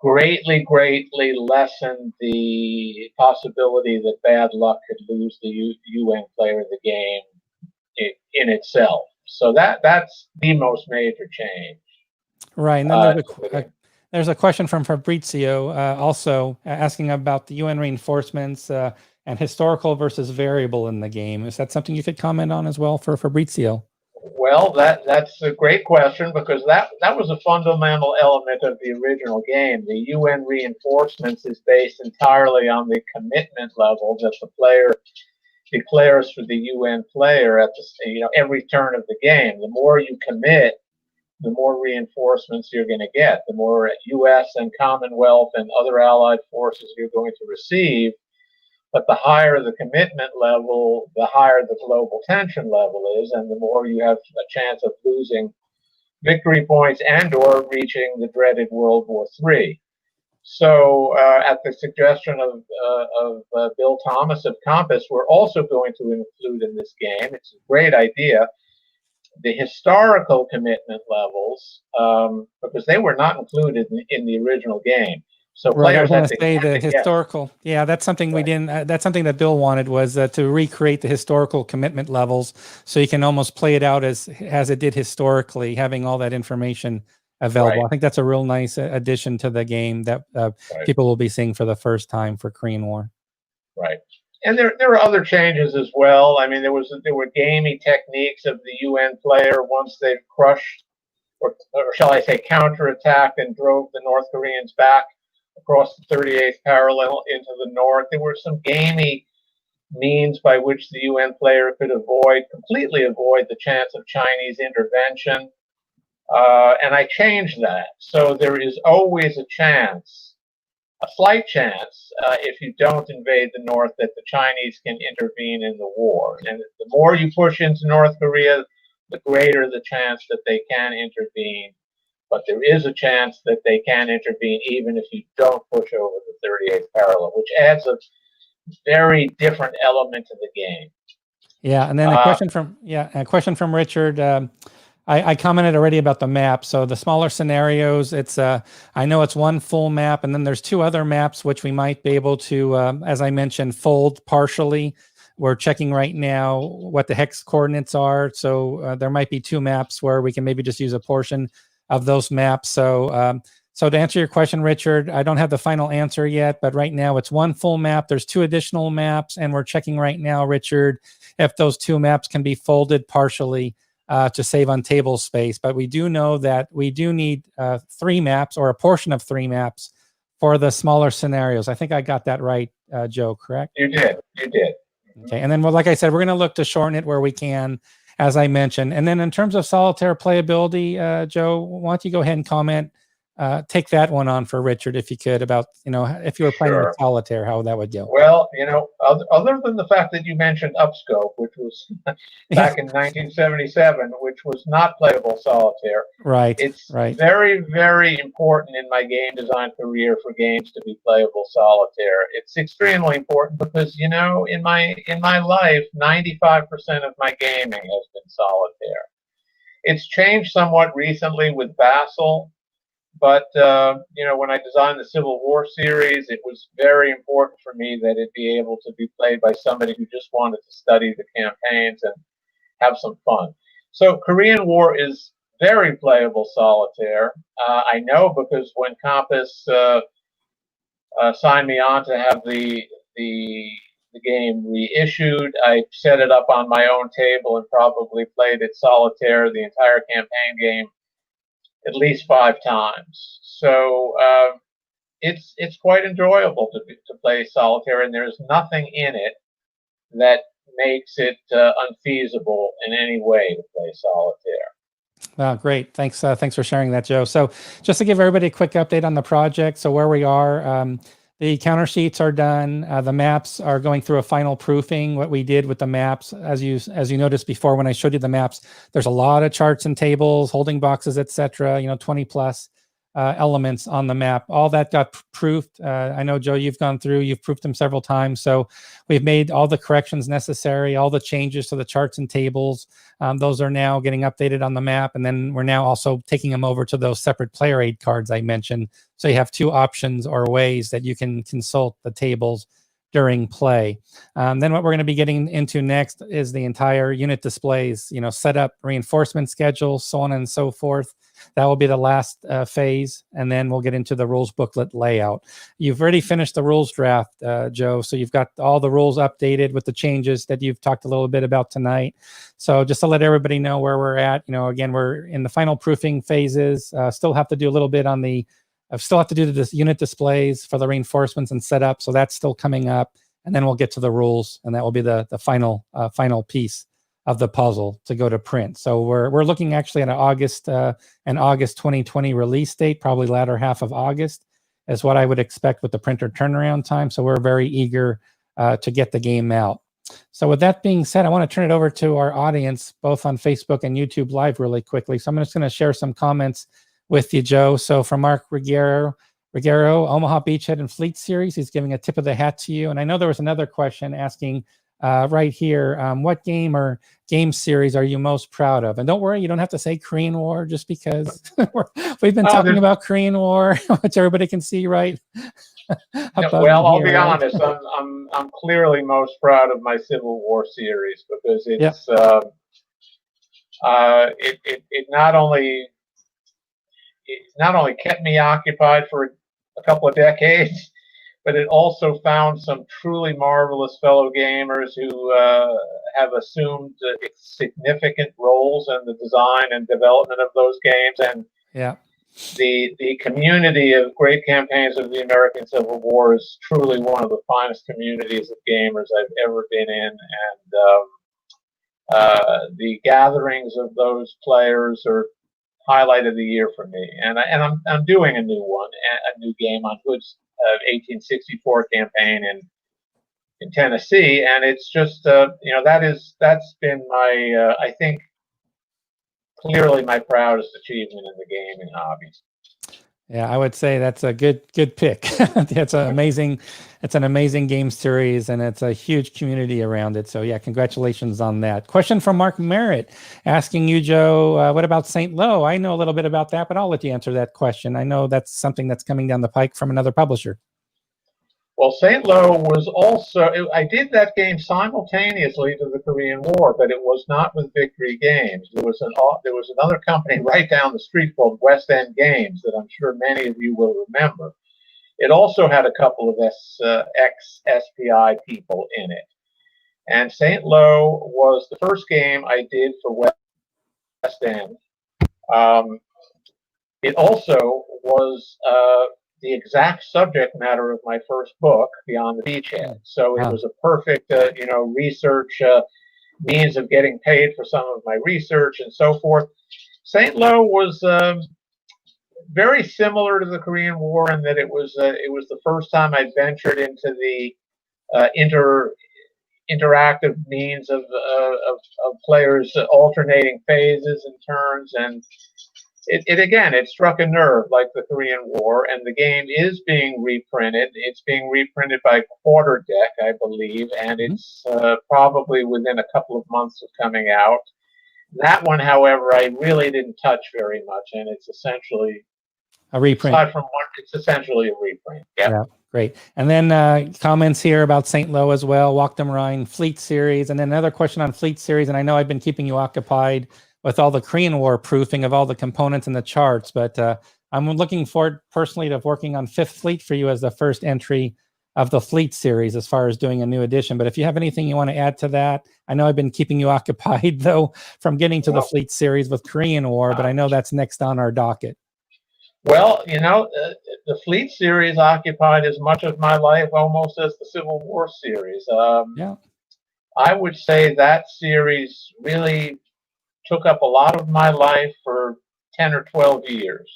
Speaker 2: greatly, greatly lessened the possibility that bad luck could lose the UN player the game in itself. So that's the most major change.
Speaker 1: Right, and then there's a question from Fabrizio also asking about the UN reinforcements and historical versus variable in the game. Is that something you could comment on as well for Fabrizio?
Speaker 2: Well, that's a great question, because that was a fundamental element of the original game. The UN reinforcements is based entirely on the commitment level that the player declares for the UN player at every turn of the game. The more you commit, the more reinforcements you're going to get. The more U.S. and Commonwealth and other allied forces you're going to receive. But the higher the commitment level, the higher the global tension level is, and the more you have a chance of losing victory points and or reaching the dreaded World War III. So at the suggestion of Bill Thomas of Compass, we're also going to include in this game, it's a great idea, the historical commitment levels, because they were not included in the original game. So
Speaker 1: right, I was
Speaker 2: players
Speaker 1: going to say the historical. Yeah, that's something we didn't. That's something that Bill wanted, was to recreate the historical commitment levels, so you can almost play it out as it did historically, having all that information available.
Speaker 2: Right.
Speaker 1: I think that's a real nice addition to the game that people will be seeing for the first time for Korean War.
Speaker 2: Right. And there are other changes as well. I mean, there were gamey techniques of the UN player once they've crushed, or shall I say, counterattacked and drove the North Koreans back across the 38th parallel into the north. There were some gamey means by which the UN player could completely avoid the chance of Chinese intervention. And I changed that. So there is always a chance, a slight chance, if you don't invade the north, that the Chinese can intervene in the war. And the more you push into North Korea, the greater the chance that they can intervene. But there is a chance that they can intervene even if you don't push over the 38th parallel, which adds a very different element to the game.
Speaker 1: Yeah, and then a question from Richard. I commented already about the map. So the smaller scenarios, it's I know it's one full map, and then there's two other maps which we might be able to, as I mentioned, fold partially. We're checking right now what the hex coordinates are. So there might be two maps where we can maybe just use a portion of those maps. So so to answer your question, Richard, I don't have the final answer yet, but right now it's one full map. There's two additional maps, and we're checking right now, Richard, if those two maps can be folded partially to save on table space. But we do know that we do need three maps, or a portion of three maps, for the smaller scenarios. I think I got that right, Joe, correct?
Speaker 2: You did.
Speaker 1: Okay, and then, well, like I said, we're going to look to shorten it where we can, as I mentioned. And then in terms of solitaire playability, Joe, why don't you go ahead and comment, take that one on for Richard, if you could, about, if you were playing with solitaire, how that would go.
Speaker 2: Well, other than the fact that you mentioned Upscope, which was back in 1977, which was not playable solitaire.
Speaker 1: Right.
Speaker 2: It's
Speaker 1: right.
Speaker 2: very, very important in my game design career for games to be playable solitaire. It's extremely important because, in my life, 95% of my gaming has been solitaire. It's changed somewhat recently with Basel. But, when I designed the Civil War series, it was very important for me that it be able to be played by somebody who just wanted to study the campaigns and have some fun. So Korean War is very playable solitaire. I know because when Compass signed me on to have the game reissued. I set it up on my own table and probably played it solitaire, the entire campaign game, at least 5 times. So it's quite enjoyable to play solitaire, and there's nothing in it that makes it unfeasible in any way to play solitaire.
Speaker 1: Wow, great. Thanks. Thanks for sharing that, Joe. So just to give everybody a quick update on the project. So where we are, the counter sheets are done. The maps are going through a final proofing. What we did with the maps, as you noticed before when I showed you the maps, there's a lot of charts and tables, holding boxes, etc. 20 plus elements on the map. All that got proofed. I know, Joe, you've gone through, you've proofed them several times. So we've made all the corrections necessary, all the changes to the charts and tables. Those are now getting updated on the map. And then we're now also taking them over to those separate player aid cards I mentioned. So you have 2 options or ways that you can consult the tables during play. Then what we're going to be getting into next is the entire unit displays, setup, reinforcement schedules, so on and so forth. That will be the last phase, and then we'll get into the rules booklet layout. You've already finished the rules draft, Joe, so you've got all the rules updated with the changes that you've talked a little bit about tonight. So just to let everybody know where we're at, again, we're in the final proofing phases. Still have to do a little bit on the still have to do the unit displays for the reinforcements and setup, so that's still coming up, and then we'll get to the rules, and that will be the final piece of the puzzle to go to print. So we're looking actually at an August 2020 release date, probably latter half of August is what I would expect with the printer turnaround time. So we're very eager to get the game out. So with that being said, I want to turn it over to our audience, both on Facebook and YouTube Live really quickly. So I'm just going to share some comments with you, Joe. So from Mark Ruggiero, Omaha Beachhead and Fleet Series, he's giving a tip of the hat to you. And I know there was another question asking right here, what game or game series are you most proud of? And don't worry, you don't have to say Korean War just because we've been talking about Korean War, which everybody can see, right?
Speaker 2: Well, I'll be honest. I'm clearly most proud of my Civil War series because it's it not only kept me occupied for a couple of decades, but it also found some truly marvelous fellow gamers who have assumed significant roles in the design and development of those games. And the community of Great Campaigns of the American Civil War is truly one of the finest communities of gamers I've ever been in. And the gatherings of those players are highlight of the year for me. And I'm doing a new game on Hood's 1864 campaign in Tennessee, and it's just that's been my I think clearly my proudest achievement in the gaming hobby.
Speaker 1: Yeah, I would say that's a good pick. It's an amazing game series, and it's a huge community around it. So yeah, congratulations on that. Question from Mark Merritt asking you, Joe, what about St. Lo? I know a little bit about that, but I'll let you answer that question. I know that's something that's coming down the pike from another publisher.
Speaker 2: Well, St. Lo was also, I did that game simultaneously to the Korean War, but it was not with Victory Games. There was another company right down the street called West End Games that I'm sure many of you will remember. It also had a couple of ex-SPI people in it. And St. Lo was the first game I did for West End. It also was the exact subject matter of my first book, Beyond the Beachhead. So it was a perfect, research means of getting paid for some of my research and so forth. St. Lo was very similar to the Korean War in that it was the first time I ventured into the interactive means of players alternating phases and turns, and it struck a nerve like the Korean War, and the game is being reprinted. It's being reprinted by Quarter Deck, I believe, and it's probably within a couple of months of coming out. That one, however, I really didn't touch very much, and it's essentially
Speaker 1: a reprint.
Speaker 2: Aside from one, it's essentially a reprint. Yeah.
Speaker 1: Great. And then comments here about St. Lo as well, Walk them Rhine, Fleet Series, and then another question on Fleet Series. And I know I've been keeping you occupied with all the Korean War proofing of all the components and the charts, but I'm looking forward personally to working on Fifth Fleet for you as the first entry of the Fleet series as far as doing a new edition. But if you have anything you want to add to that, I know I've been keeping you occupied though from getting to the Fleet series with Korean War, but I know that's next on our docket.
Speaker 2: Well, the Fleet series occupied as much of my life almost as the Civil War series.
Speaker 1: Yeah.
Speaker 2: I would say that series really took up a lot of my life for 10 or 12 years.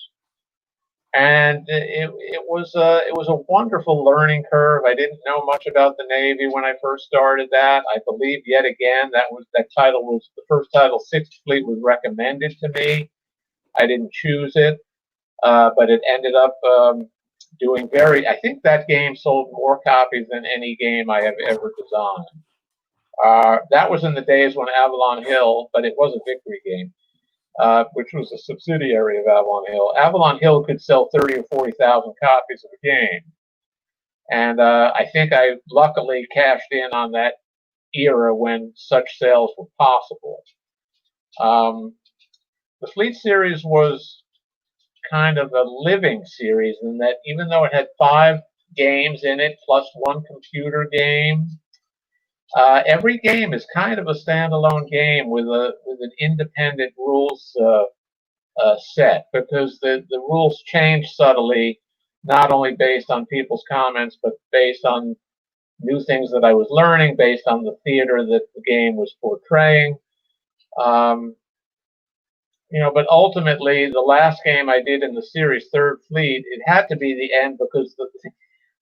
Speaker 2: And it was a wonderful learning curve. I didn't know much about the Navy when I first started that. I believe yet again that title was the first title. Sixth Fleet was recommended to me. I didn't choose it, but it ended up doing very. I think that game sold more copies than any game I have ever designed. That was in the days when Avalon Hill, but it was a Victory game. Which was a subsidiary of Avalon Hill. Avalon Hill could sell 30 or 40,000 copies of a game. And I think I luckily cashed in on that era when such sales were possible. The Fleet series was kind of a living series in that even though it had 5 games in it, plus 1 computer game, every game is kind of a standalone game with an independent rules set, because the rules change subtly, not only based on people's comments, but based on new things that I was learning, based on the theater that the game was portraying. But ultimately, the last game I did in the series, Third Fleet, it had to be the end because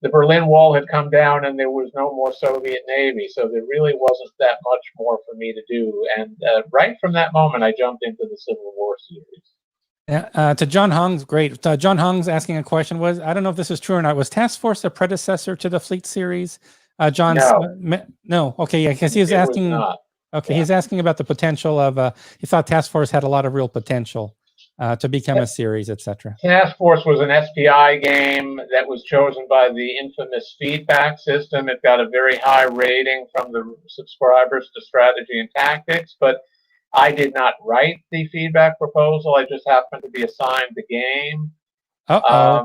Speaker 2: the Berlin Wall had come down and there was no more Soviet Navy, so there really wasn't that much more for me to do. And right from that moment, I jumped into the Civil War series.
Speaker 1: Yeah, to John Hung's, great. John Hung's asking a question, I don't know if this is true or not, was Task Force a predecessor to the Fleet series? No. Okay, yeah, because he was asking. Okay, yeah. He's asking about the potential of, he thought Task Force had a lot of real potential to become a series, etc.
Speaker 2: Task Force was an SPI game that was chosen by the infamous feedback system. It got a very high rating from the subscribers to Strategy and Tactics, but I did not write the feedback proposal. I just happened to be assigned the game. Yeah,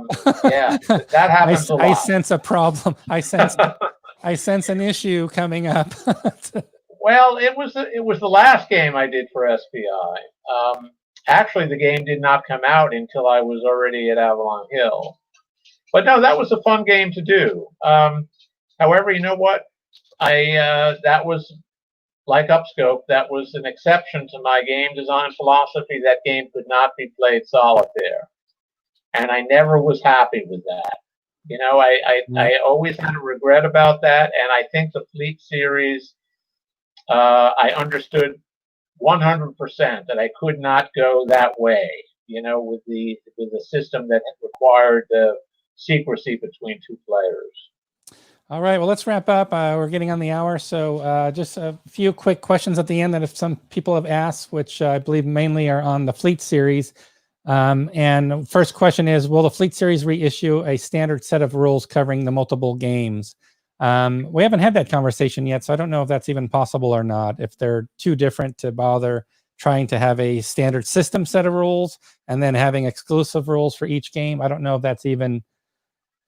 Speaker 2: that happens a lot.
Speaker 1: I sense a problem. I sense an issue coming up.
Speaker 2: Well, it was the last game I did for SPI. Actually, the game did not come out until I was already at Avalon Hill. But no, that was a fun game to do. However, you know what? That was like Upscope. That was an exception to my game design philosophy. That game could not be played solitaire, and I never was happy with that. I always had a regret about that, and I think the Fleet series, I understood 100% that I could not go that way, with the system that required the secrecy between 2 players.
Speaker 1: All right, well, let's wrap up. We're getting on the hour, so just a few quick questions at the end that if some people have asked, which I believe mainly are on the Fleet series. And first question is, will the Fleet series reissue a standard set of rules covering the multiple games? We haven't had that conversation yet, so I don't know if that's even possible or not. If they're too different to bother trying to have a standard system set of rules and then having exclusive rules for each game. I don't know if that's even,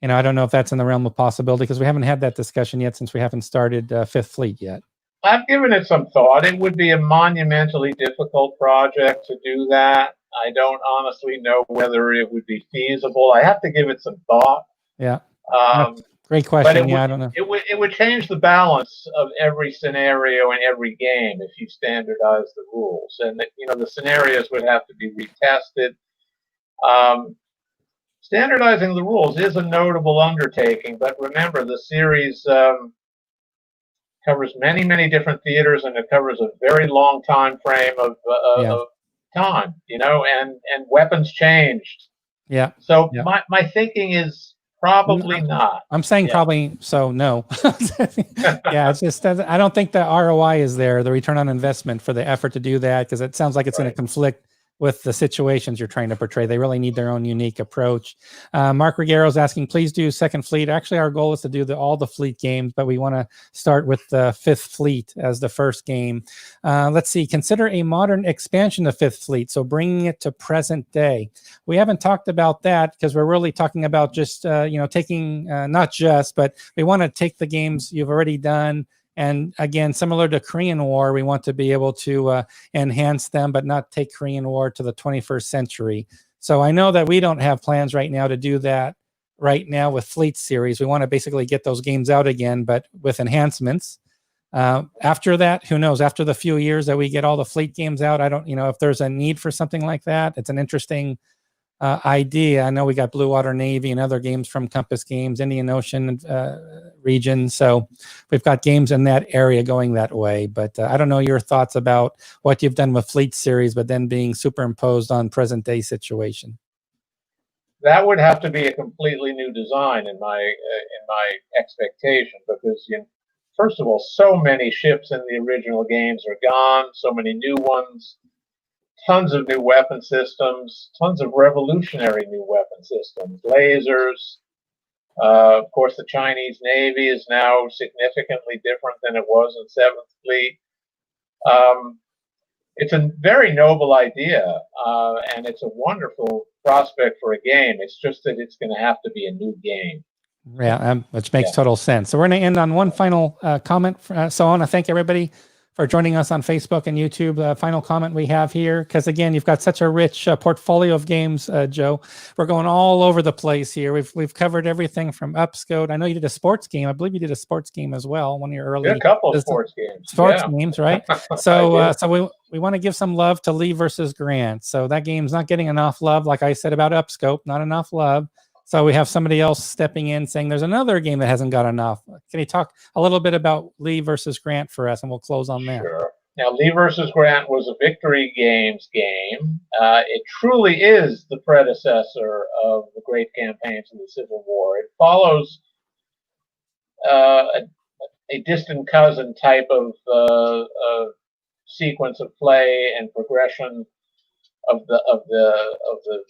Speaker 1: I don't know if that's in the realm of possibility because we haven't had that discussion yet since we haven't started Fifth Fleet yet.
Speaker 2: I've given it some thought. It would be a monumentally difficult project to do that. I don't honestly know whether it would be feasible. I have to give it some thought.
Speaker 1: Yeah. Great question. I don't know.
Speaker 2: It would change the balance of every scenario in every game if you standardize the rules, and the scenarios would have to be retested. Standardizing the rules is a notable undertaking, but remember the series covers many different theaters, and it covers a very long time frame of time. And weapons changed.
Speaker 1: Yeah.
Speaker 2: So my thinking is. Probably not.
Speaker 1: I'm saying probably so. No. Yeah, it's just I don't think the ROI is there, the return on investment for the effort to do that, because it sounds like it's going to conflict with the situations you're trying to portray. They really need their own unique approach. Mark Ruggiero is asking, please do Second Fleet. Actually, our goal is to do all the Fleet games, but we want to start with the Fifth Fleet as the first game. Let's see, consider a modern expansion of Fifth Fleet, so bringing it to present day. We haven't talked about that because we're really talking about just, taking, not just, but we want to take the games you've already done. And again, similar to Korean War, we want to be able to enhance them, but not take Korean War to the 21st century. So I know that we don't have plans right now to do that right now with Fleet series. We want to basically get those games out again, but with enhancements. After that, who knows? After the few years that we get all the Fleet games out, I don't, if there's a need for something like that. It's an interesting idea. I know we got Blue Water Navy and other games from Compass Games, Indian Ocean region. So we've got games in that area going that way. But I don't know your thoughts about what you've done with Fleet series, but then being superimposed on present day situation.
Speaker 2: That would have to be a completely new design in my expectation, because first of all, so many ships in the original games are gone. So many new ones. Tons of new weapon systems, tons of revolutionary new weapon systems, lasers. Of course, the Chinese Navy is now significantly different than it was in Seventh Fleet. It's a very noble idea, and it's a wonderful prospect for a game. It's just that it's going to have to be a new game.
Speaker 1: Yeah, which makes total sense. So we're going to end on one final comment. So I want to thank everybody for joining us on Facebook and YouTube. Final comment we have here, because again, you've got such a rich portfolio of games, Joe. We're going all over the place here. We've covered everything from Upscode. I know you did a sports game. I believe you did a sports game as well. One of your early
Speaker 2: a couple of sports games.
Speaker 1: Sports games, right? So so we want to give some love to Lee versus Grant. So that game's not getting enough love, like I said about Upscope, not enough love. So we have somebody else stepping in saying there's another game that hasn't got enough. Can you talk a little bit about Lee versus Grant for us, and we'll close on that?
Speaker 2: Sure. Now, Lee versus Grant was a Victory Games game. It truly is the predecessor of the great campaigns of the Civil War. It follows a distant cousin type of sequence of play and progression of the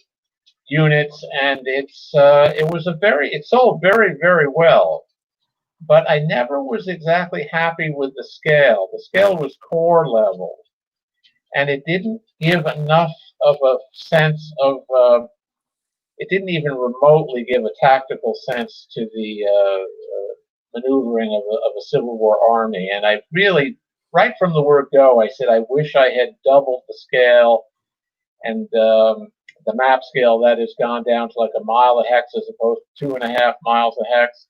Speaker 2: units, and it sold very, very well. But I never was exactly happy with the scale. The scale was core level, and it didn't give enough of a sense of. It didn't even remotely give a tactical sense to the maneuvering of a Civil War army. And I really, right from the word go, I said I wish I had doubled the scale, and the map scale that has gone down to like a mile a hex as opposed to 2.5 miles a hex,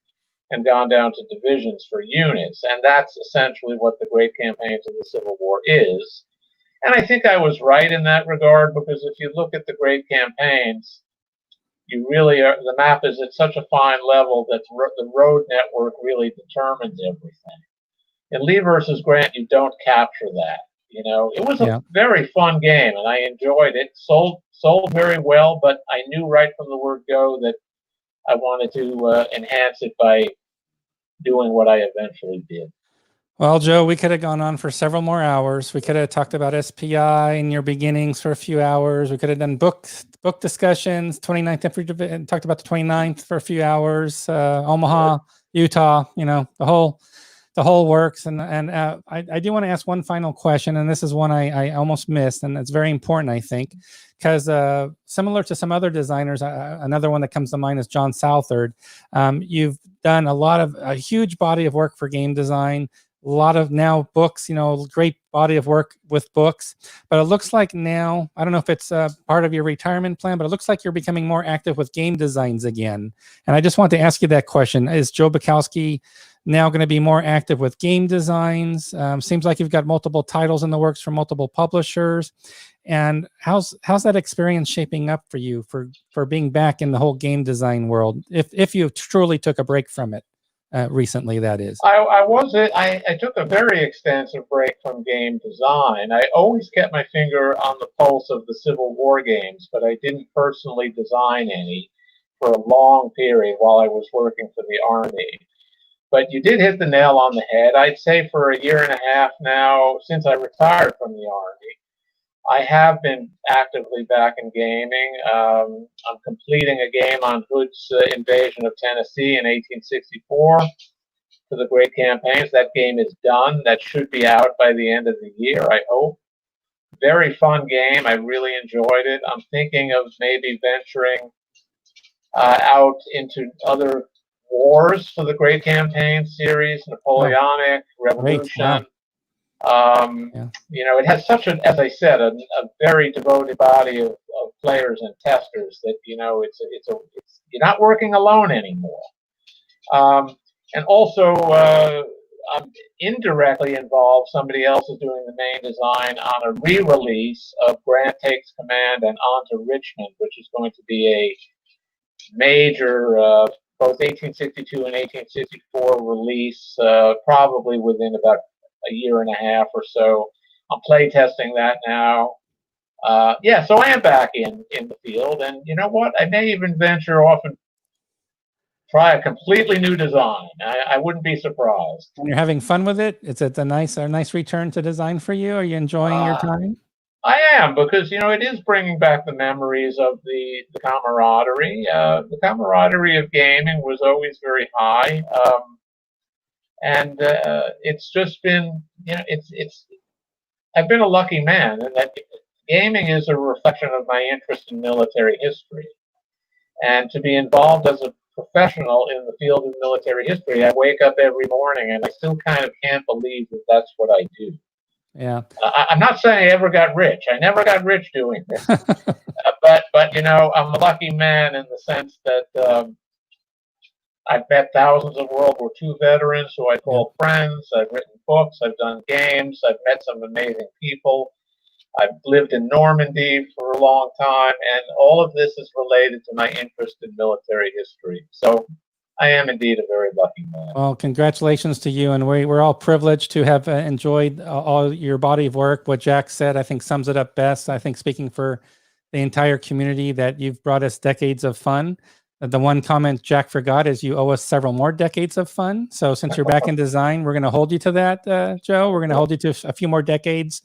Speaker 2: and gone down to divisions for units. And that's essentially what the great campaigns of the Civil War is. And I think I was right in that regard, because if you look at the great campaigns, you really are, the map is at such a fine level that the road network really determines everything. In Lee versus Grant, you don't capture that. It was a very fun game, and I enjoyed it. Sold very well, but I knew right from the word go that I wanted to enhance it by doing what I eventually did.
Speaker 1: Well, Joe, we could have gone on for several more hours. We could have talked about SPI and your beginnings for a few hours. We could have done book discussions, 29th, talked about the 29th for a few hours, Omaha, Utah, the whole works. And I do want to ask one final question, and this is one I almost missed, and it's very important, I think, because similar to some other designers, another one that comes to mind is John Southard. You've done a huge body of work for game design, a lot of now books, great body of work with books, but it looks like now, I don't know if it's part of your retirement plan, but it looks like you're becoming more active with game designs again. And I just want to ask you that question. Is Joe Balkoski now going to be more active with game designs? Seems like you've got multiple titles in the works from multiple publishers. And how's that experience shaping up for you for being back in the whole game design world, if you truly took a break from it recently, that is?
Speaker 2: I took a very extensive break from game design. I always kept my finger on the pulse of the Civil War games, but I didn't personally design any for a long period while I was working for the Army. But you did hit the nail on the head. I'd say for a year and a half now, since I retired from the Army, I have been actively back in gaming. I'm completing a game on Hood's invasion of Tennessee in 1864 for the Great Campaigns. That game is done. That should be out by the end of the year, I hope. Very fun game. I really enjoyed it. I'm thinking of maybe venturing out into other wars for the Great Campaign series, Napoleonic, Revolution.
Speaker 1: Yeah.
Speaker 2: You know, it has such a, as I said, a very devoted body of players and testers that, you know, it's you're not working alone anymore. And also, I'm indirectly involved. Somebody else is doing the main design on a re-release of Grant Takes Command and On to Richmond, which is going to be a major both 1862 and 1864 release, probably within about a year and a half or so. I'm play testing that now. Yeah, so I am back in the field, and you know what? I may even venture off and try a completely new design. I wouldn't be surprised.
Speaker 1: And you're having fun with it? It's a nice return to design for you? Are you enjoying your time?
Speaker 2: I am, because you know it is bringing back the memories of the camaraderie. The camaraderie of gaming was always very high, and it's just been, you know, I've been a lucky man, and that gaming is a reflection of my interest in military history, and to be involved as a professional in the field of military history, I wake up every morning and I still kind of can't believe that that's what I do.
Speaker 1: Yeah.
Speaker 2: I'm not saying I ever got rich. I never got rich doing this. But you know, I'm a lucky man in the sense that I've met thousands of World War II veterans who I call friends. I've written books. I've done games. I've met some amazing people. I've lived in Normandy for a long time, and all of this is related to my interest in military history. So I am indeed a very lucky man.
Speaker 1: Well, congratulations to you, and we're all privileged to have enjoyed all your body of work. What Jack said, I think, sums it up best. I think, speaking for the entire community, that you've brought us decades of fun. The one comment Jack forgot is you owe us several more decades of fun. So since you're back in design, we're going to hold you to that, Joe. We're going to hold you to a few more decades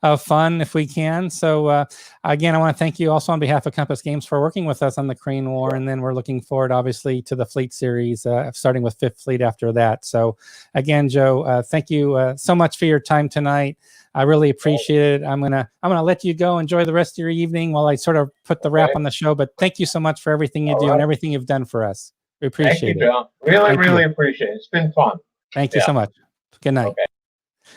Speaker 1: of fun if we can. So again, I want to thank you also on behalf of Compass Games for working with us on the Korean War. And then we're looking forward, obviously, to the Fleet series, starting with Fifth Fleet after that. So again, Joe, thank you so much for your time tonight. I really appreciate it. I'm gonna let you go. Enjoy the rest of your evening while I sort of put the wrap on the show. But thank you so much for everything you do and everything you've done for us. We appreciate it.
Speaker 2: Thank you, John. Really appreciate it. It's been fun.
Speaker 1: Thank you so much. Good night. Okay.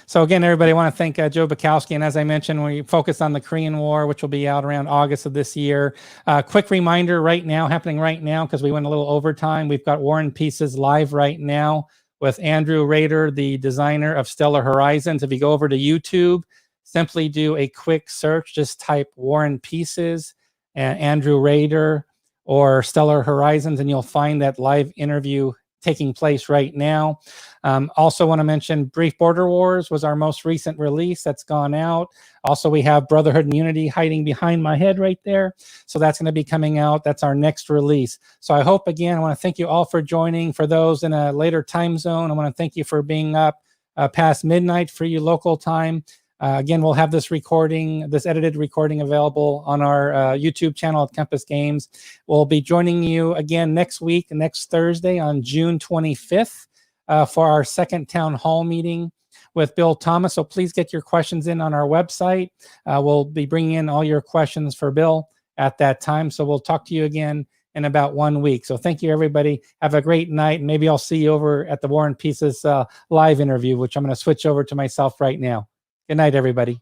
Speaker 1: So again, everybody, I want to thank Joe Balkoski. And as I mentioned, we focus on the Korean War, which will be out around August of this year. Quick reminder happening right now, because we went a little overtime. We've got War and Pieces live right now with Andrew Rader, the designer of Stellar Horizons. If you go over to YouTube, simply do a quick search, just type War and Pieces and Andrew Rader or Stellar Horizons, and you'll find that live interview taking place right now. Also want to mention Brief Border Wars was our most recent release that's gone out. Also, we have Brotherhood and Unity hiding behind my head right there. So that's going to be coming out. That's our next release. So I hope, again, I want to thank you all for joining. For those in a later time zone, I want to thank you for being up past midnight for you local time. Again, we'll have this edited recording available on our YouTube channel at Compass Games. We'll be joining you again next week, next Thursday on June 25th for our second town hall meeting with Bill Thomas. So please get your questions in on our website. We'll be bringing in all your questions for Bill at that time. So we'll talk to you again in about 1 week. So thank you, everybody. Have a great night. And maybe I'll see you over at the War and Pieces live interview, which I'm going to switch over to myself right now. Good night, everybody.